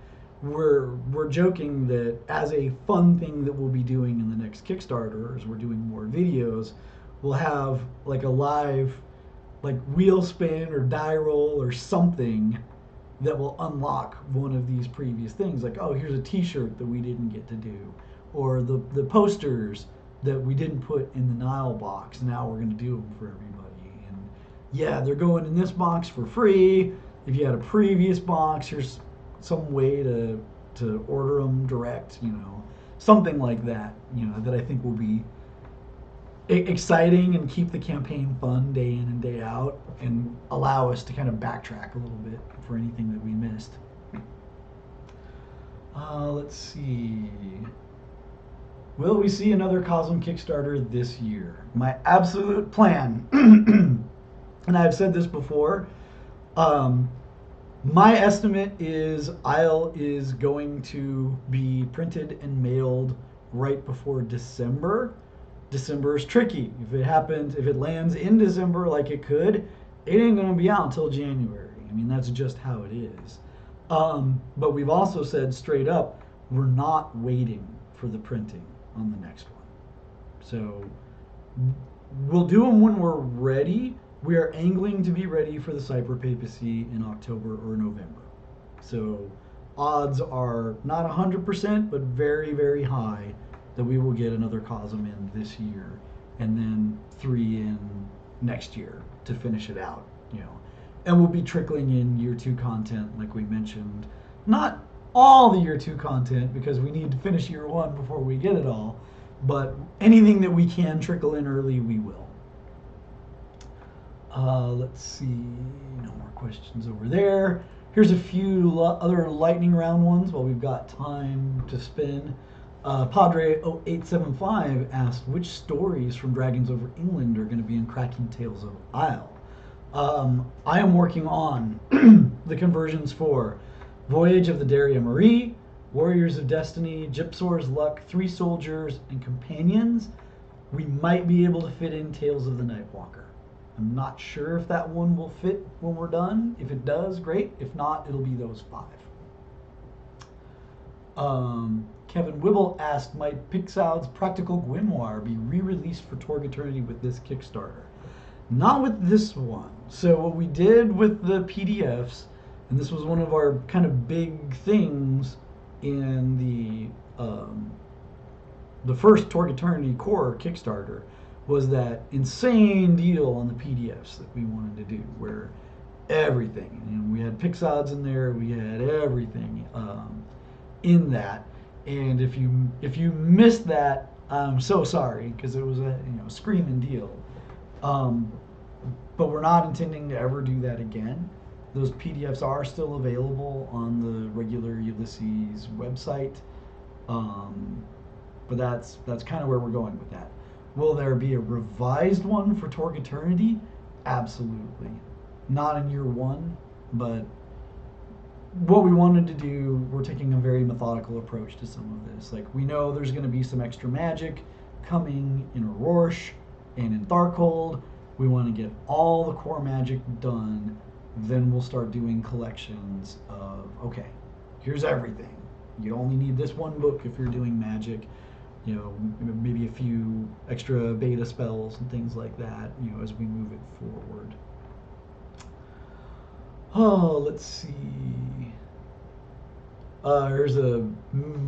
We're joking that as a fun thing that we'll be doing in the next Kickstarter, as we're doing more videos, we'll have like a live, like wheel spin or die roll or something that will unlock one of these previous things. Like, oh, here's a T-shirt that we didn't get to do, or the posters that we didn't put in the Nile box. Now we're going to do them for everybody. And yeah, they're going in this box for free. If you had a previous box, here's some way to order them direct, something like that, that I think will be exciting and keep the campaign fun day in and day out and allow us to kind of backtrack a little bit for anything that we missed. Let's see. Will we see another Cosm Kickstarter this year? My absolute plan, and I've said this before, my estimate is Isle is going to be printed and mailed right before December. December is tricky. If it lands in December like it could, it ain't going to be out until January. I mean, that's just how it is. But we've also said straight up, we're not waiting for the printing on the next one. So we'll do them when we're ready. We are angling to be ready for the Cypher Papacy in October or November. So odds are not 100%, but very, very high that we will get another Cosm in this year, and then 3 in next year to finish it out. And we'll be trickling in year 2 content, like we mentioned. Not all the year 2 content, because we need to finish year 1 before we get it all, but anything that we can trickle in early, we will. Let's see, no more questions over there. Here's a few other lightning round ones while we've got time to spin. Padre0875 asked, which stories from Dragons Over England are going to be in Cracking Tales of Isle? I am working on the conversions for Voyage of the Daria Marie, Warriors of Destiny, Gypsor's Luck, Three Soldiers, and Companions. We might be able to fit in Tales of the Nightwalker. I'm not sure if that one will fit when we're done. If it does, great. If not, it'll be those 5. Kevin Wibble asked, might Pixoud's Practical Grimoire be re-released for Torg Eternity with this Kickstarter? Not with this one. So what we did with the PDFs, and this was one of our kind of big things in the first Torg Eternity Core Kickstarter, was that insane deal on the PDFs that we wanted to do, where everything, we had Pixods in there, we had everything in that, And if you missed that, I'm so sorry, because it was a screaming deal. But we're not intending to ever do that again. Those PDFs are still available on the regular Ulisses website. But that's kind of where we're going with that. Will there be a revised one for Torg Eternity? Absolutely. Not in year one, but what we wanted to do, we're taking a very methodical approach to some of this. Like, we know there's going to be some extra magic coming in Aurorsch and in Tharcold. We want to get all the core magic done. Then we'll start doing collections of, okay, here's everything. You only need this one book if you're doing magic. Maybe a few extra beta spells and things like that, as we move it forward. Oh, let's see. Here's a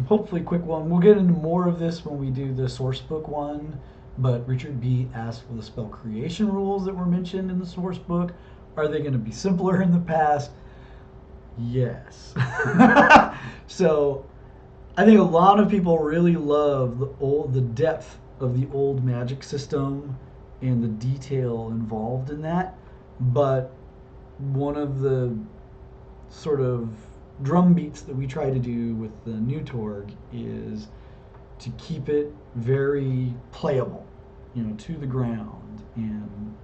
hopefully quick one. We'll get into more of this when we do the source book one, but Richard B. asked for the spell creation rules that were mentioned in the source book. Are they going to be simpler in the past? Yes. So I think a lot of people really love the depth of the old magic system and the detail involved in that, but one of the sort of drum beats that we try to do with the new Torg is to keep it very playable, to the ground. And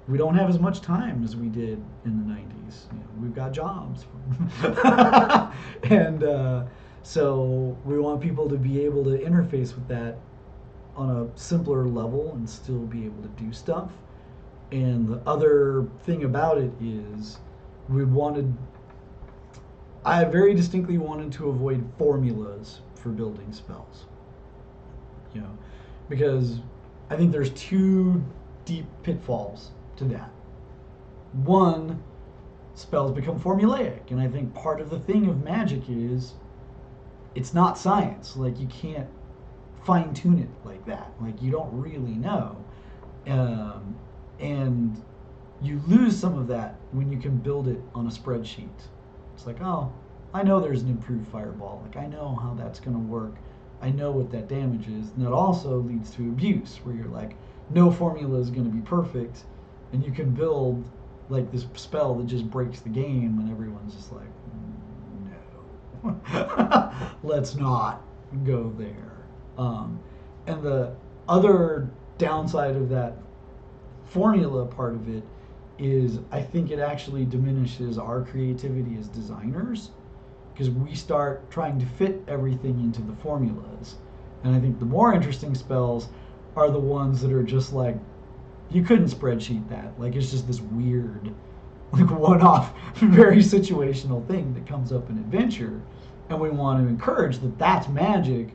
we don't have as much time as we did in the 90s. We've got jobs. And so we want people to be able to interface with that on a simpler level and still be able to do stuff. And the other thing about it is I very distinctly wanted to avoid formulas for building spells. Because I think there's two deep pitfalls to that. One, spells become formulaic, and I think part of the thing of magic is it's not science. Like, you can't fine tune it like that. Like, you don't really know. And you lose some of that when you can build it on a spreadsheet. It's like, oh, I know there's an improved fireball. Like, I know how that's going to work. I know what that damage is. And that also leads to abuse, where you're like, no formula is going to be perfect, and you can build like this spell that just breaks the game, and everyone's just like, no, let's not go there. And the other downside of that formula part of it is I think it actually diminishes our creativity as designers, because we start trying to fit everything into the formulas. And I think the more interesting spells are the ones that are just like, you couldn't spreadsheet that. Like, it's just this weird, like, one-off, very situational thing that comes up in adventure. And we want to encourage that that's magic,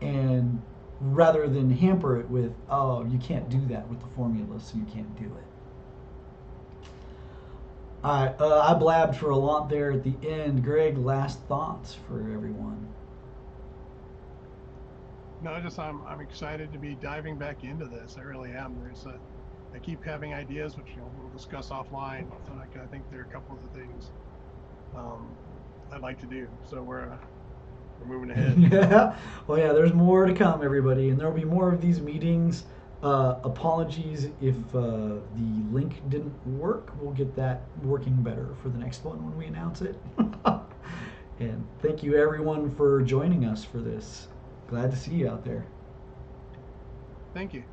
and rather than hamper it with, oh, you can't do that with the formula, so you can't do it. All right, I blabbed for a lot there at the end. Greg, last thoughts for everyone? No, I'm excited to be diving back into this. I really am. I keep having ideas, which we'll discuss offline. So I think there are a couple of the things I'd like to do. So we're moving ahead. Yeah. Well, yeah. There's more to come, everybody, and there will be more of these meetings. Apologies if the link didn't work. We'll get that working better for the next one when we announce it. And thank you, everyone, for joining us for this. Glad to see you out there. Thank you.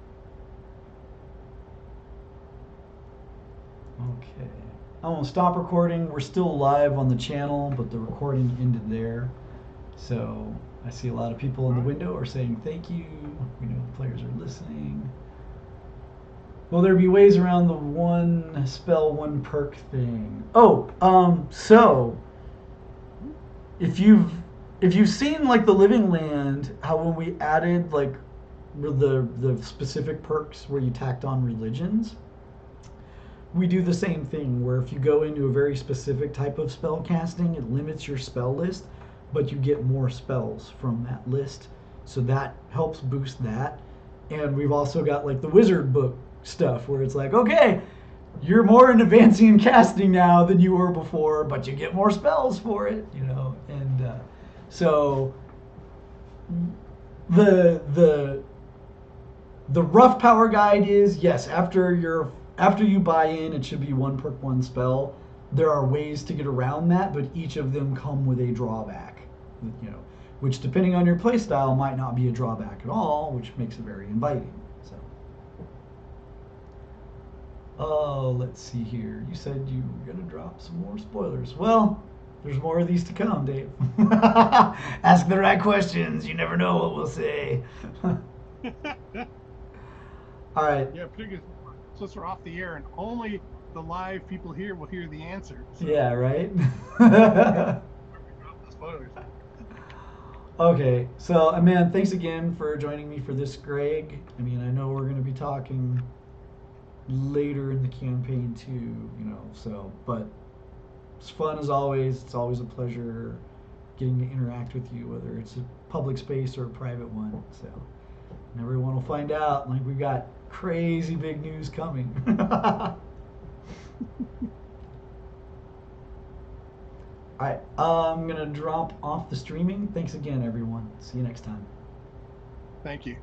Okay. I'm going to stop recording. We're still live on the channel, but the recording ended there. So I see a lot of people in the window are saying thank you. We know the players are listening. Will there be ways around the one spell, one perk thing? Oh, so if you've seen like the Living Land, how when we added like the specific perks where you tacked on religions, we do the same thing where if you go into a very specific type of spell casting, it limits your spell list, but you get more spells from that list. So that helps boost that. And we've also got like the wizard book stuff where it's like, okay, you're more in advancing and casting now than you were before, but you get more spells for it, And so the rough power guide is, yes, after you buy in, it should be one perk, one spell. There are ways to get around that, but each of them come with a drawback, which depending on your playstyle might not be a drawback at all, which makes it very inviting. So, let's see here. You said you were gonna drop some more spoilers. Well, there's more of these to come, Dave. Ask the right questions. You never know what we'll say. All right. Yeah, particularly since we're off the air and only the live people here will hear the answer. So. Yeah, right? Spoilers. Okay, so, man, thanks again for joining me for this, Greg. I mean, I know we're going to be talking later in the campaign too, so, but it's fun as always. It's always a pleasure getting to interact with you, whether it's a public space or a private one. So, and everyone will find out, like, we've got crazy big news coming. Alright, I'm going to drop off the streaming. Thanks again, everyone. See you next time. Thank you.